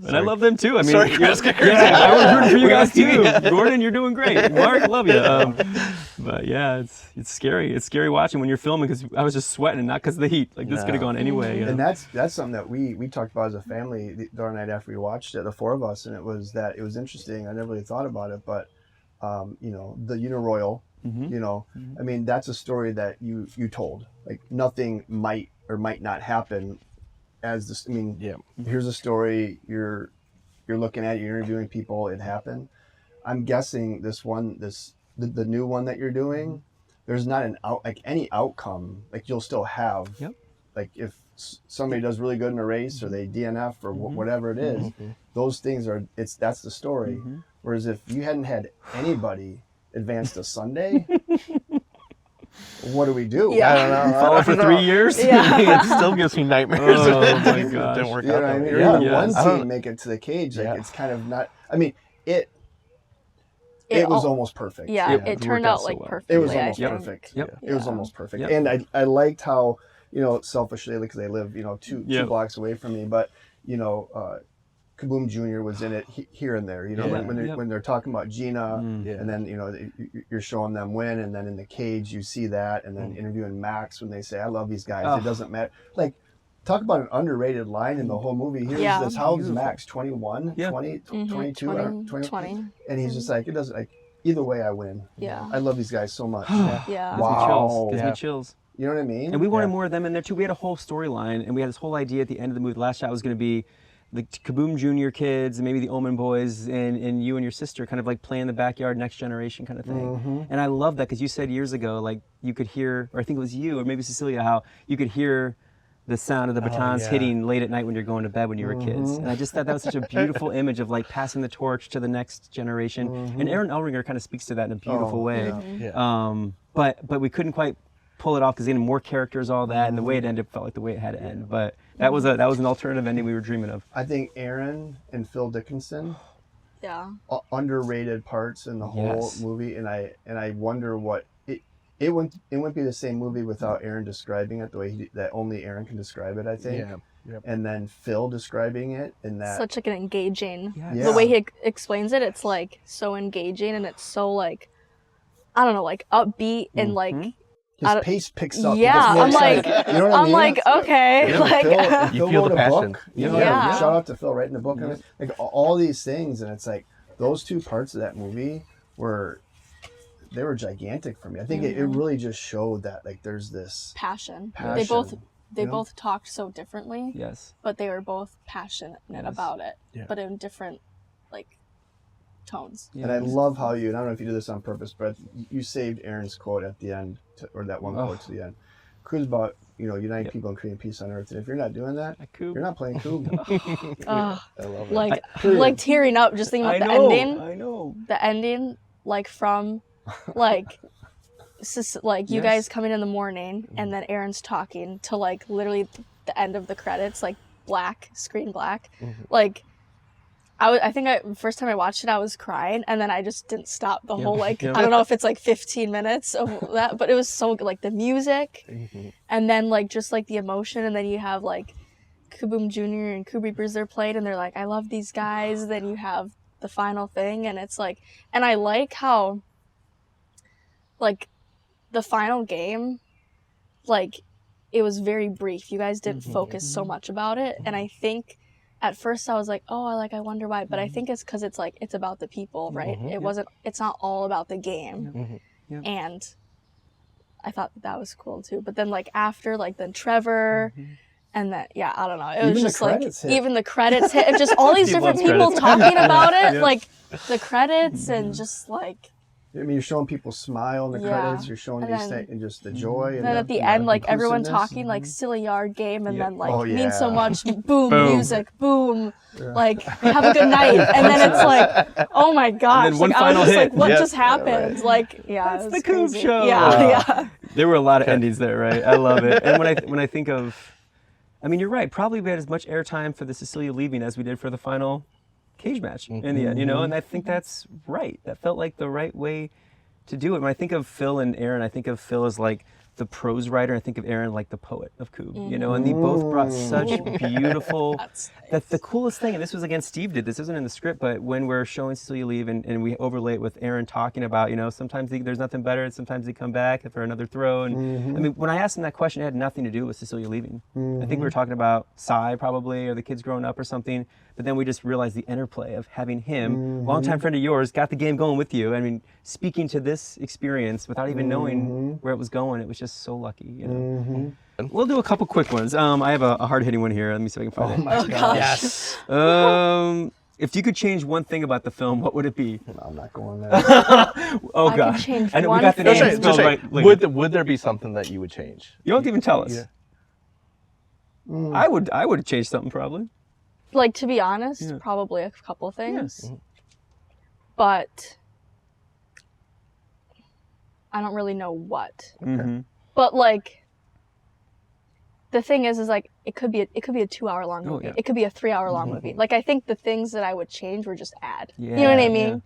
And I love them too. I mean, Sorry, grass kickers. Yeah, I was rooting for you guys too. Gordon, you're doing great. Mark, love you. But yeah, it's scary. It's scary watching when you're filming because I was just sweating and not because of the heat. Like this could have gone anyway. You know? And that's something that we talked about as a family the other night after we watched it, the 4 of us, and it was interesting. I never really thought about it, but you know, the Uniroyal, you know, I mean, that's a story that you told. Like nothing might or might not happen as this. I mean, here's a story. You're looking at it, you're interviewing people. It happened. I'm guessing the new one that you're doing, there's not any outcome. Like you'll still have, like if somebody does really good in a race or they DNF or whatever it is, those things that's the story. Whereas if you hadn't had anybody advance to Sunday, what do we do? Yeah. I don't know. Follow for 3 years? It still gives me nightmares. Oh It my didn't gosh. work You know out. what I mean? Or Yeah. even one I don't- team make it to the cage. Like Yeah. it's kind of not. I mean, it was almost perfect. Yeah, It it worked turned out out so like well. perfectly. It was I almost think. perfect. Yep. It was Yeah. almost perfect. Yep. And I liked how, you know, selfishly, because they live, you know, two blocks away from me, but, you know, Kaboom Jr. was in it here and there, you know, when they're talking about Gina, and then, you know, you're showing them win, and then in the cage you see that, and then interviewing Max when they say, I love these guys, it doesn't matter. Like, talk about an underrated line in the whole movie. How old is Max? 21? 20? 22? 20. And he's just like, it doesn't, like, either way I win. Yeah. I love these guys so much. Yeah. Wow. Gives me chills. You know what I mean? And we wanted more of them in there too. We had a whole storyline, and we had this whole idea at the end of the movie. The last shot was going to be the Kaboom Jr. kids, and maybe the Omen boys, and you and your sister kind of like playing the backyard, next generation kind of thing. And I love that because you said years ago, like you could hear, or I think it was you, or maybe Cecilia, how you could hear the sound of the batons hitting late at night when you're going to bed when you were kids. And I just thought that was such a beautiful image of like passing the torch to the next generation. And Aaron Elringer kind of speaks to that in a beautiful way. But we couldn't quite pull it off because they had more characters, all that, and the way it ended felt like the way it had to end. But that was an alternative ending we were dreaming of. I think Aaron and Phil Dickinson, Yeah. underrated parts in the whole movie, and I wonder what it wouldn't be the same movie without Aaron describing it the way that only Aaron can describe it, I think. And then Phil describing it in that Such like an engaging. Yes. The way he explains it, it's like so engaging, and it's so like, I don't know, like upbeat and like. his pace picks up. Yeah, He gets more I'm like, excited. You know what I mean? like, okay, Yeah, like, Phil feel wrote the a passion. book. You know, Yeah. shout out to Phil writing the book. And like all these things, and it's like those two parts of that movie were gigantic for me. I think it really just showed that like there's this passion. passion. They both talked so differently. Yes. But they were both passionate about it, Yeah. but in different like tones. And I love how and I don't know if you do this on purpose, but you saved Aaron's quote at the end, or that one quote to the end. Kubb's about, you know, uniting people and creating peace on earth. And if you're not doing that, Kubb. you're not playing Kubb. Ugh, I love it. like tearing up just thinking about the ending. I know. The ending, like from, like, you guys coming in the morning and then Aaron's talking to like literally the end of the credits, like screen black. Like, I think first time I watched it, I was crying, and then I just didn't stop the whole like, I don't know if it's like 15 minutes of that, but it was so good. Like the music, and then like just like the emotion, and then you have like Kaboom Jr. and Kubb Reapers, they're played, and they're like, I love these guys. Then you have the final thing, and it's like, and I like how like the final game, like it was very brief. You guys didn't focus so much about it, and I think at first I was like, oh, I wonder why, but I think it's because it's like, it's about the people, right? It's not all about the game. And I thought that was cool too. But then like after, like then Trevor And then, yeah, I don't know. It Even was the just like, credits hit. even the credits hit, and just all these Steve different loves people credits. talking about it, Yeah. like the credits, and just like, I mean, you're showing people smile in the Yeah. credits. You're showing And these then- things and just the joy. And then the, at the you know, end, like everyone inclusiveness. talking, like silly yard game, and Yeah. then like Oh, means so yeah. much, boom, Boom. music, boom, like have a good night, and then it's like, oh my gosh, then one like, I was final just hit. like, what Yep. just happened? Right. Like, yeah, That's it was the Kubb crazy. show. Yeah, yeah. There were a lot of endings there, right? I love it. And when I think of, I mean, you're right. Probably we had as much airtime for the Cecilia leaving as we did for the final cage match in the end, you know. And I think that's right. That felt like the right way to do it. When I think of Phil and Aaron, I think of Phil as like the prose writer. I think of Aaron like the poet of Kubb, you know. And they both brought such beautiful. That's That's the coolest thing, and this was again, Steve did this isn't in the script, but when we're showing Cecilia leave and we overlay it with Aaron talking about, you know, sometimes there's nothing better, and sometimes they come back for another throw. And I mean, when I asked him that question, it had nothing to do with Cecilia leaving. I think we were talking about Cy probably, or the kids growing up or something, but then we just realized the interplay of having him, longtime friend of yours, got the game going with you. I mean, speaking to this experience without even knowing where it was going, it was just so lucky, you know. We'll do a couple quick ones. I have a hard-hitting one here. Let me see if I can find Oh my gosh. gosh. Yes. if you could change one thing about the film, what would it be? No, I'm not going there. Oh, I could God. change I know we one got the thing. names spelled right. later. Would there be something that you would change? You don't even tell us. Yeah. I would change something probably. Like, to be honest, Yeah. probably a couple things. Yes. But I don't really know what. Mm-hmm. But like, the thing is like it could be a 2-hour long Oh, movie. yeah. It could be a 3-hour long movie. Like, I think the things that I would change were just add. You know Yeah, what I mean? yeah.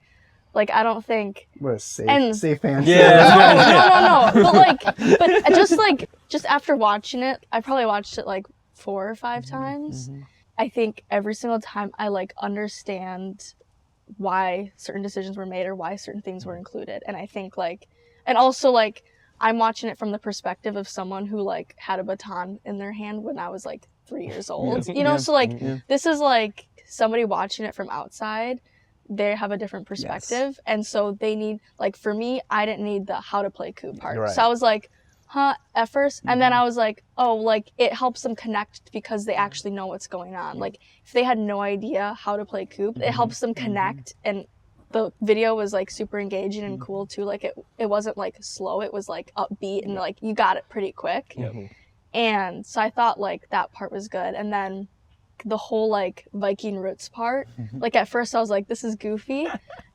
Like, I don't think. What a safe, And- safe answer. Yeah. No. But just after watching it, I probably watched it like 4 or 5 times. I think every single time I like understand why certain decisions were made or why certain things were included. And I think like, and also like, I'm watching it from the perspective of someone who like had a baton in their hand when I was like 3 years old, you know? Yeah. So like, Yeah. this is like somebody watching it from outside. They have a different perspective. And so they need, like, for me, I didn't need the how to play Kubb part. Right. So I was like, huh, at first. And then I was like, oh, like, it helps them connect because they actually know what's going on. Like, if they had no idea how to play Kubb, it helps them connect. And the video was, like, super engaging and cool, too. Like, it wasn't, like, slow. It was, like, upbeat and, like, you got it pretty quick. And so I thought, like, that part was good. And then the whole, like, Viking roots part, like, at first I was like, this is goofy.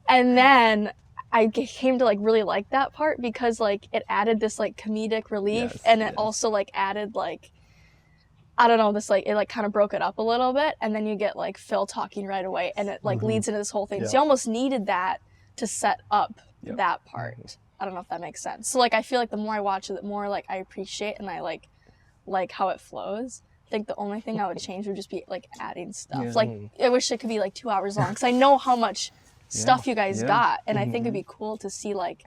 And then I came to like really like that part because like it added this like comedic relief. Yes, And it yes. also like added like, I don't know, this like, it like kind of broke it up a little bit. And then you get like Phil talking right away and it like leads into this whole thing. Yeah. So you almost needed that to set up Yep. that part. I don't know if that makes sense. So like I feel like the more I watch it, the more like I appreciate and I like how it flows. I think the only thing I would change would just be like adding stuff. Yeah. Like I wish it could be like 2 hours long because I know how much stuff you guys Yeah. got, and I think it'd be cool to see like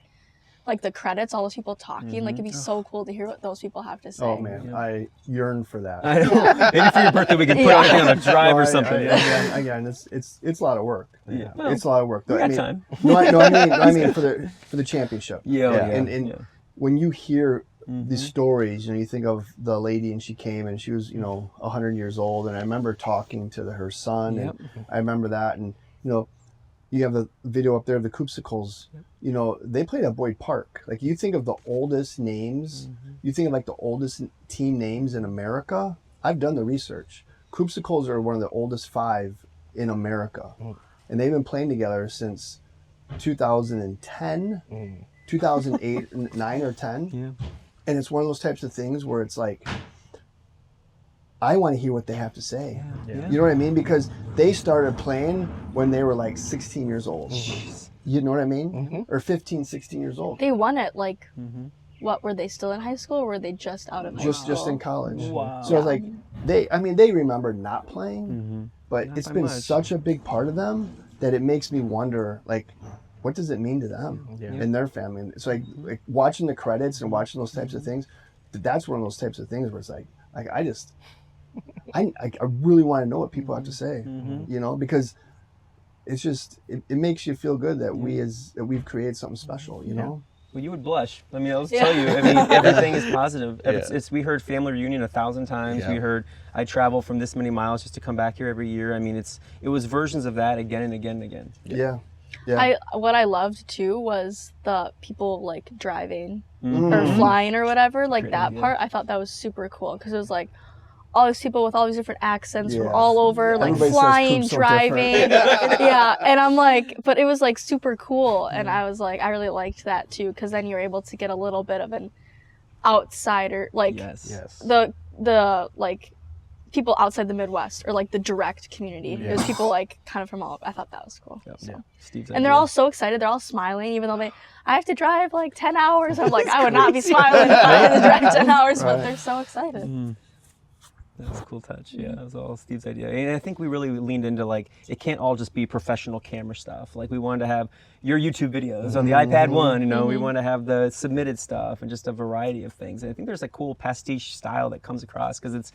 the credits, all those people talking. Like it'd be so cool to hear what those people have to say. Oh man, I yearn for that. I know. Maybe for your birthday we can put Yeah. everything on a drive No, or something. Again, it's a lot of work. Yeah. It's a lot of work. We I got mean, time. I mean for the championship. Yeah. Yeah. And when you hear these stories, you know, you think of the lady and she came and she was, you know, 100 years old, and I remember talking to her son, Yep. and I remember that, and you know, you have the video up there of the Kubbsicles. You know, they played at Boyd Park. Like, you think of the oldest names, you think of like the oldest team names in America. I've done the research. Kubbsicles are one of the oldest 5 in America, and they've been playing together since 2010, 2008, 9 or 10. Yeah. And it's one of those types of things where it's like, I want to hear what they have to say. Yeah. You know what I mean? Because they started playing when they were like 16 years old. You know what I mean? Or 15, 16 years old. They won it like, what, were they still in high school or were they just out of high school? Just in college. Wow. So I was like, they remember not playing, but Not it's by been much. such a big part of them that it makes me wonder, like, what does it mean to them and their family? It's like watching the credits and watching those types of things. That's one of those types of things where it's like I really want to know what people have to say, you know, because it's just, it makes you feel good that we've created something special, you know? Well, you would blush. I mean, I'll tell you. I mean, everything is positive. We heard family reunion 1,000 times. Yeah. We heard I travel from this many miles just to come back here every year. I mean, it was versions of that again and again and again. Yeah. Yeah. What I loved too was the people like driving or flying or whatever, like Great that idea. part. I thought that was super cool because it was like all these people with all these different accents from Yeah. all over, like Everybody says flying, Kubb's so driving. different. Yeah, and I'm like, but it was like super cool, and I was like, I really liked that too because then you're able to get a little bit of an outsider, like Yes. the like people outside the Midwest or like the direct community. It was people like kind of from all. I thought that was cool. Yep. So. Steve's And they're idea. all so excited. They're all smiling, even though I have to drive like 10 hours. I'm like, I would not be smiling if I had to drive 10 hours, but they're so excited. That was a cool touch. Yeah, that was all Steve's idea. And I think we really leaned into like, it can't all just be professional camera stuff. Like we wanted to have your YouTube videos on the iPad 1, you know, we want to have the submitted stuff and just a variety of things. And I think there's a cool pastiche style that comes across because it's,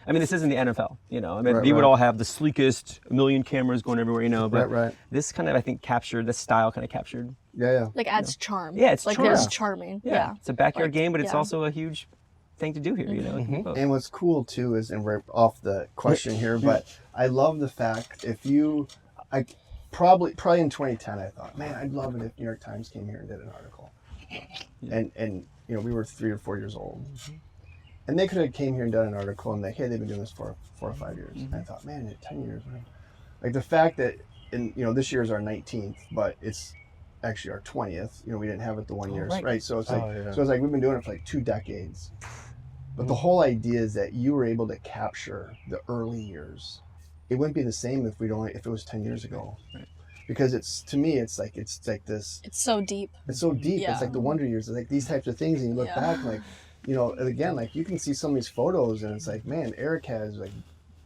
I mean, this isn't the NFL, you know. I mean, Right, we would right. all have the sleekest, a million cameras going everywhere, you know. But Right. this kind of, I think, this style kind of captured. Yeah. Like adds charm. Yeah, it's like charm. there's charming. Yeah. It's a backyard Like, game, but it's yeah. also a huge thing to do here, you know. And what's cool too is, and we're off the question here, but I love the fact probably in 2010 I thought, man, I'd love it if New York Times came here and did an article. And you know, we were 3 or 4 years old. And they could have came here and done an article and like, hey, they've been doing this for 4 or 5 years. And I thought, man, in 10 years, man. Like the fact that, this year is our 19th, but it's actually our 20th. You know, we didn't have it the 1 year, right? So it's like, so it's like we've been doing it for like 2 decades. But the whole idea is that you were able to capture the early years. It wouldn't be the same if it was 10 years ago. Right. Because to me, it's like this. It's so deep. It's so deep. Yeah. It's like the wonder years. It's like these types of things, and you look back, like, you know, and again, like you can see some of these photos, and it's like, man, Eric has like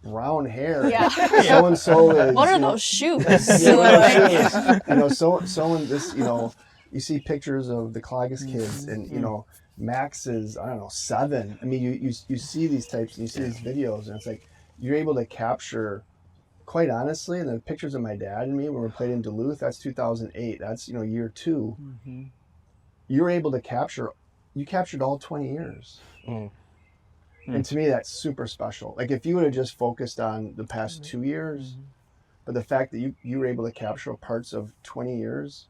brown hair. Yeah. So and so is. What are you know, those shoes? yeah, what are those shoes? You know, so and this, you know, you see pictures of the Cloggis kids, and you know, Max is, I don't know, 7. I mean, you see these types, and you see these videos, and it's like you're able to capture. Quite honestly, and the pictures of my dad and me when we played in Duluth, that's 2008. That's, you know, year 2. You were able to captured all 20 years. And to me, that's super special. Like if you would have just focused on the past 2 years, but the fact that you were able to capture parts of 20 years,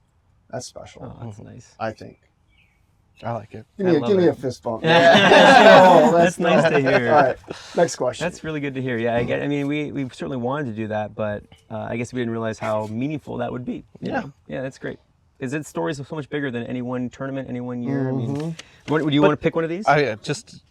that's special. Oh, that's nice. I think. I like it. Give me love a it. fist bump. That's nice to hear. All right, next question. That's really good to hear. Yeah, I mean, we certainly wanted to do that, but I guess we didn't realize how meaningful that would be. you know? Yeah, that's great. Is it stories are so much bigger than any one tournament, any one year? I mean, would you want to pick one of these? Just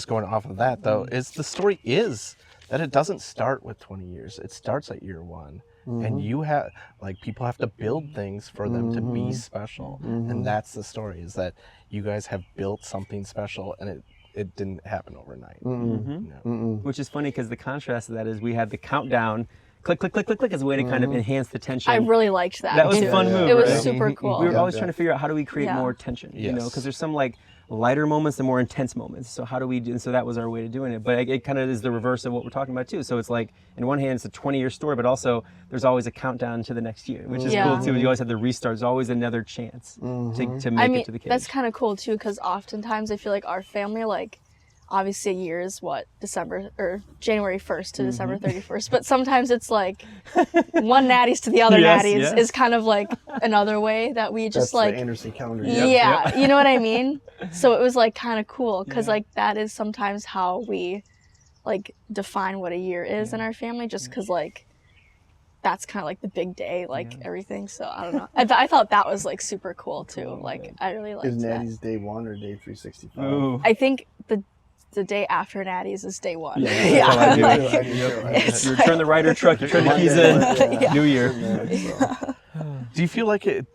going off of that though, is the story is that it doesn't start with 20 years. It starts at year 1. And you have, like, people have to build things for them to be special. And that's the story, is that you guys have built something special, and it didn't happen overnight. You know? Which is funny because the contrast to that is we had the countdown, click, click, click, click, click, as a way to kind of enhance the tension. I really liked that. That was a too. fun move, It was right? super cool. We were always trying to figure out how do we create Yeah. more tension, you know, Yes. because there's some like lighter moments and more intense moments. So how do we do? And so that was our way of doing it. But it kind of is the reverse of what we're talking about too. So it's like, in one hand, it's a 20-year story, but also there's always a countdown to the next year, which is cool too. You always have the restart. There's always another chance to make it to the cage. That's kind of cool too, because oftentimes I feel like our family, like, obviously a year is December or January 1st to December 31st, but sometimes it's like one natties to the other natties is kind of like another way that we just that's like the Anderson calendar. yeah, you know what I mean? So it was like kind of cool because like that is sometimes how we like define what a year is in our family, just because like that's kind of like the big day, like everything. So I don't know. I thought that was like super cool too. Like I really liked Is that. Natty's day 1 or day 365? Ooh. I think the day after Natty's is day 1. Yeah, that's how I do I it. do too. It's You return the rider truck, you turn the keys in, New Year. Do you feel like it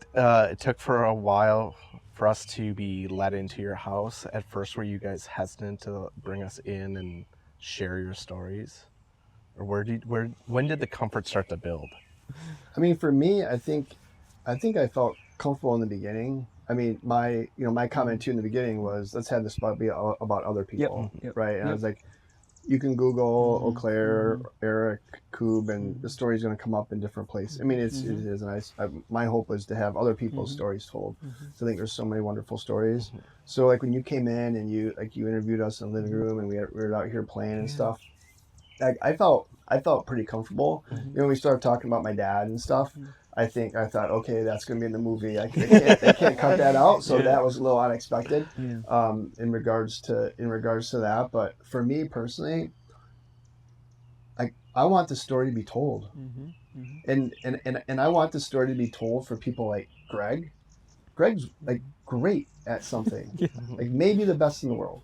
took for a while for us to be let into your house? At first, were you guys hesitant to bring us in and share your stories? Or when did the comfort start to build? I mean, for me, I think I felt comfortable in the beginning. I mean, my comment too in the beginning was, let's have this spot be about other people, Yep. right? And I was like, you can Google Eau Claire, Eric, Kubb, and the story's going to come up in different places. I mean, it is nice. My hope was to have other people's stories told. So I think there's so many wonderful stories. So like when you came in and you interviewed us in the living room and we were out here playing and stuff, like I felt pretty comfortable. You know, we started talking about my dad and stuff. I thought, okay, that's going to be in the movie. I can't cut that out. So that was a little unexpected in regards to that. But for me personally, I want the story to be told, and I want the story to be told for people like Greg. Greg's like great at something, like maybe the best in the world,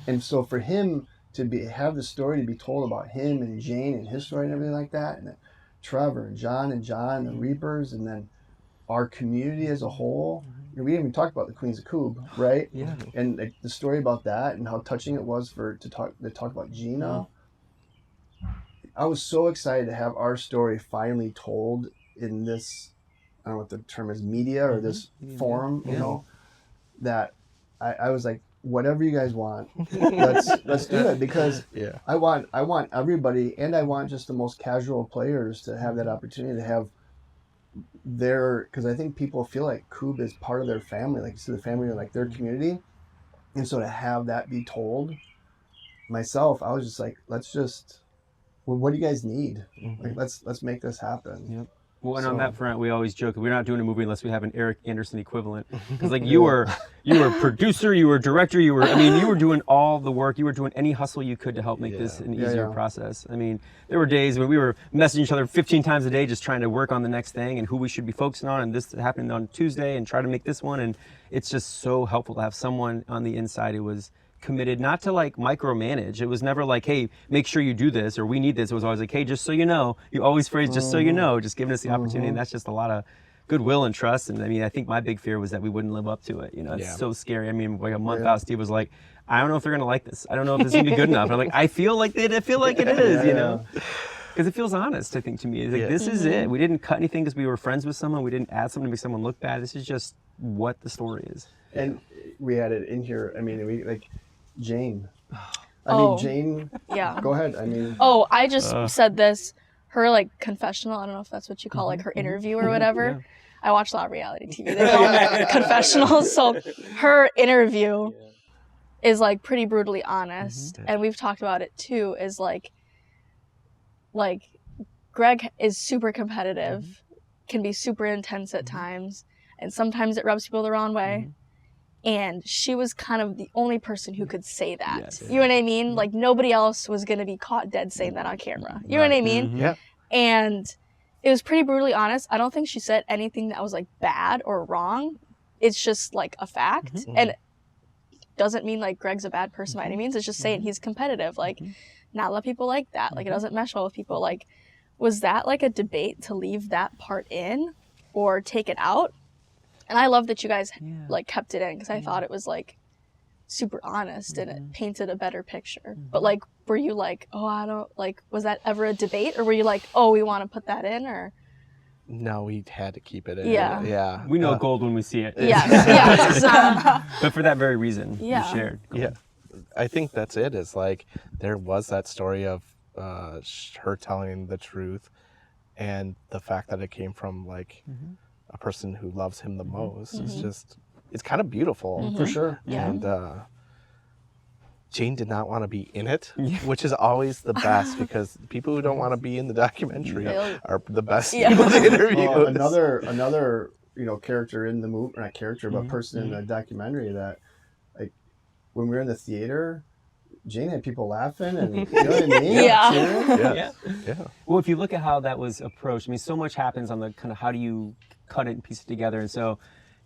and so for him to have the story to be told about him and Jane and his story and everything like that, and Trevor and John and the Reapers, and then our community as a whole. You know, we didn't even talk about the Queens of Kubb, right? Yeah. And like, the story about that and how touching it was to talk about Gina. I was so excited to have our story finally told in this, I don't know what the term is, media or this forum, you know, that I was like, whatever you guys want, let's do it, because I want everybody, and I want just the most casual players to have that opportunity to have because I think people feel like Kubb is part of their family, like you said, the family or like their community, and so to have that be told, myself, I was just like, what do you guys need? Like let's make this happen. Yep. Well, and on that front, we always joke we're not doing a movie unless we have an Eric Anderson equivalent. Because like you were producer, you were director, you were doing all the work, you were doing any hustle you could to help make this an easier process. I mean, there were days when we were messaging each other 15 times a day, just trying to work on the next thing and who we should be focusing on, and this happened on Tuesday, and try to make this one. And it's just so helpful to have someone on the inside who was committed, not to like micromanage. It was never like, hey, make sure you do this, or we need this. It was always like, hey, just so you know. You always phrase, just so you know, just giving us the opportunity. And that's just a lot of goodwill and trust. And I mean, I think my big fear was that we wouldn't live up to it. You know, it's so scary. I mean, like a month out, Steve was like, I don't know if they're gonna like this. I don't know if this is gonna be good enough. And I'm like, I feel like it is, you know. Because it feels honest, I think, to me. It's like, this is it. We didn't cut anything because we were friends with someone. We didn't add something to make someone look bad. This is just what the story is. And we had it in here. I mean, we like Jane. Jane. Yeah. Go ahead. I mean. Oh, I just said this. Her like confessional. I don't know if that's what you call like her interview or whatever. Yeah. I watch a lot of reality TV. They call them confessionals. So her interview is like pretty brutally honest, and we've talked about it too. Is like Greg is super competitive, can be super intense at times, and sometimes it rubs people the wrong way. And she was kind of the only person who could say that. Yes. You know what I mean? Like nobody else was going to be caught dead saying that on camera. You know what I mean? Yeah. And it was pretty brutally honest. I don't think she said anything that was like bad or wrong. It's just like a fact. And it doesn't mean like Greg's a bad person by any means. It's just saying he's competitive. Like not a lot of people like that. Like it doesn't mesh well with people. Like, was that like a debate to leave that part in or take it out? And I love that you guys like kept it in, because I thought it was like super honest and it painted a better picture. But like, were you like, oh, I don't like, was that ever a debate, or were you like, oh, we want to put that in, or? No, we had to keep it in. Yeah. Yeah. We know gold when we see it. Yes. But for that very reason, you shared. Cool. Yeah. I think that's it. Is like, there was that story of her telling the truth, and the fact that it came from like a person who loves him the most. It's kind of beautiful. For sure. Yeah. And Jane did not want to be in it, which is always the best, because people who don't want to be in the documentary are the best people to interview. Well, another character in the movie, not character, but person in the documentary that, like, when we were in the theater, Jane had people laughing, and you know what I mean? Yeah. Well, if you look at how that was approached, I mean, so much happens on the kind of how do you cut it and piece it together. And so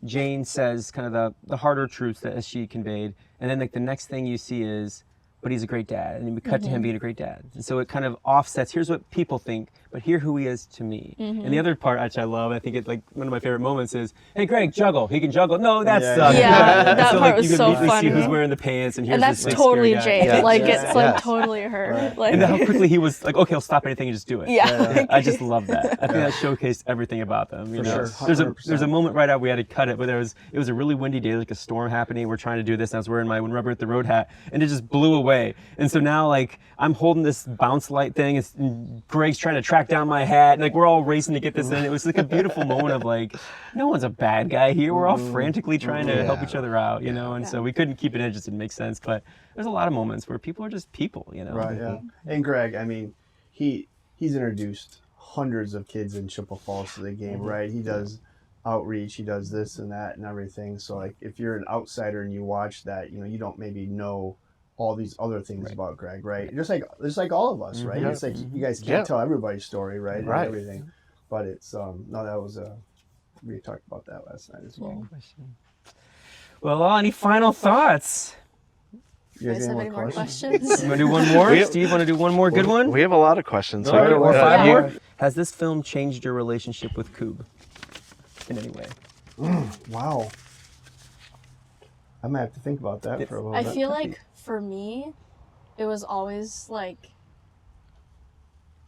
Jane says kind of the harder truths that she conveyed, and then like the next thing you see is, but he's a great dad, and we cut to him being a great dad. And so it kind of offsets, here's what people think, but here who he is to me. And the other part, which I love, I think it's like one of my favorite moments is, hey Greg, juggle, he can juggle. No, that's that so, part like, was you so can funny. See who's wearing the pants, and here's and that's this totally scary guy. Jane. It's like totally her. Right. Like, and then how quickly he was like, okay, I'll stop anything and just do it. Yeah. I just love that. I think that showcased everything about them. You know? Sure. There's a moment right out we had to cut it, but it was a really windy day, like a storm happening. We're trying to do this, and I was wearing my When Rubber Hit the Road hat, and it just blew away. away. And so now, like, I'm holding this bounce light thing. Greg's trying to track down my hat. And, like, we're all racing to get this in. It was like a beautiful moment of, like, no one's a bad guy here. We're all frantically trying to help each other out, you know? And so we couldn't keep it in, it just didn't make sense. But there's a lot of moments where people are just people, you know? Right, yeah. And Greg, I mean, he's introduced hundreds of kids in Chippewa Falls to the game, right? He does outreach, he does this and that and everything. So, like, if you're an outsider and you watch that, you know, you don't maybe know all these other things about Greg, right? Just like all of us, right? It's like you guys can't tell everybody's story, right? And everything. But it's no, that was we talked about that last night as well. Well, any final thoughts? You guys have any more questions? Want to do one more? Steve, want to do one more good one? We have a lot of questions. All right, or 5 more? Has this film changed your relationship with Kubb in any way? Wow. I might have to think about that for a little bit. I feel like for me, it was always like,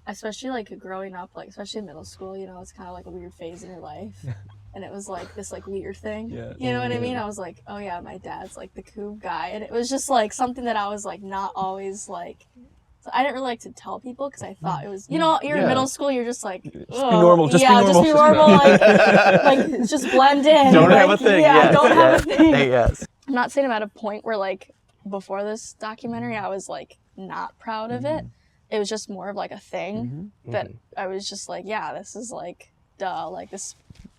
especially like growing up, like especially in middle school, you know, it's kind of like a weird phase in your life. And it was like this like weird thing. Yeah. You know what I mean? I was like, oh yeah, my dad's like the Kubb guy. And it was just like something that I was like not always like, so I didn't really like to tell people because I thought it was, you know, you're in middle school, you're just like, Just be normal, just be normal. Just be normal, like just blend in. Don't like, have a thing. Yeah, don't have a thing. Yes. I'm not saying I'm at a point where like before this documentary, I was like not proud of it. It was just more of like a thing that I was just like, yeah, this is like, duh, like this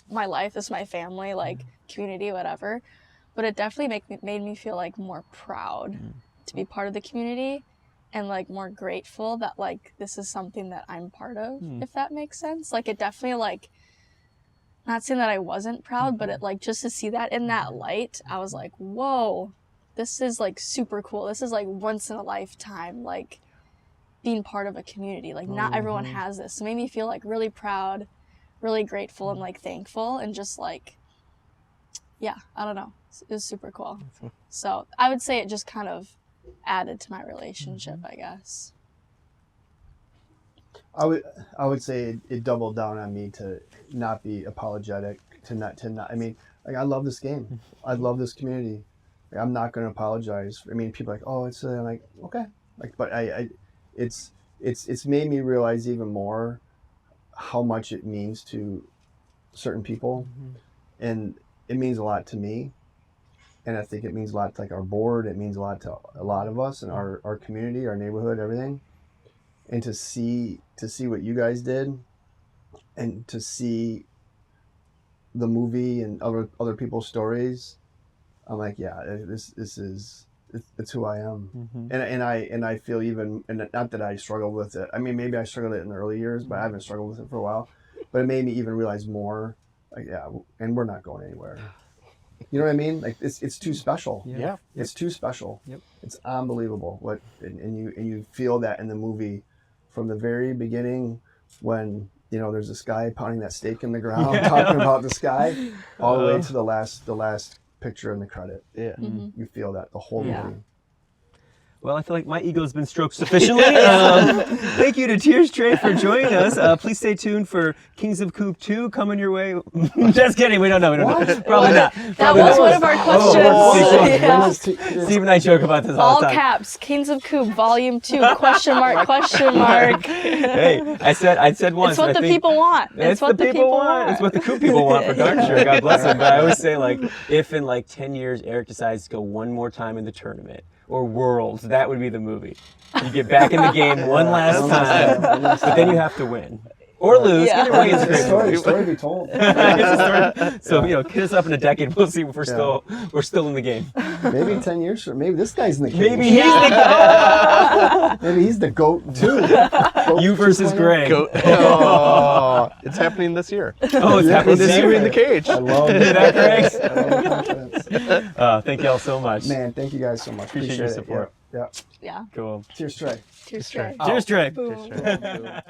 my life, this is my family, like community, whatever. But it definitely made me feel like more proud to be part of the community and like more grateful that like this is something that I'm part of, if that makes sense. Like it definitely like, not saying that I wasn't proud, but it like just to see that in that light, I was like, whoa, this is like super cool. This is like once in a lifetime, like being part of a community. Like not everyone has this. So it made me feel like really proud, really grateful and like thankful and just like, yeah, I don't know. It was super cool. So I would say it just kind of added to my relationship, I guess. I would say it doubled down on me to not be apologetic, to not. I mean, like I love this game. I love this community. Like, I'm not going to apologize. I mean, people are like, oh, it's I'm like, okay, like, but it's made me realize even more how much it means to certain people, and it means a lot to me. And I think it means a lot to like our board. It means a lot to a lot of us and our community, our neighborhood, everything. And to see what you guys did, and to see the movie and other people's stories, I'm like, yeah, it's who I am. And I feel even, and not that I struggled with it. I mean, maybe I struggled with it in the early years, but I haven't struggled with it for a while. But it made me even realize more, like, yeah, and we're not going anywhere. You know what I mean? Like it's too special. Yeah. It's too special. Yep. It's unbelievable what and you feel that in the movie from the very beginning when, you know, there's this guy pounding that stake in the ground talking about the sky all the way to the last picture in the credit. Yeah. You feel that the whole movie. Well, I feel like my ego's been stroked sufficiently. Thank you to Tears Trey for joining us. Please stay tuned for Kings of Kubb 2 coming your way. Just kidding. We don't know. Probably not. That was one of our questions. Steve and I joke about this all All the time. caps, Kings of Kubb Volume 2, question mark. Hey, I said once. It's what the people want. It's what the people want. It's what the Kubb people want, for darn sure. God bless them. But I always say, like, if in like 10 years Eric decides to go one more time in the tournament or Worlds, that would be the movie. You get back in the game one last time, but then you have to win. Or lose. Either way, it's a great Story to be told. So, you know, hit us up in a decade. We'll see if we're still in the game. Maybe in 10 years, maybe this guy's in the game. Maybe he's the GOAT. Maybe he's the GOAT too. You versus Greg. Oh, it's happening this year. Oh, it's happening this year in the cage. I love it. That, Greg? I love confidence. Thank you all so much. Man, thank you guys so much. Appreciate your support. Yeah. Yeah. Cool. Cheers, Trey. Cheers, Trey. Cheers, Trey. Boom.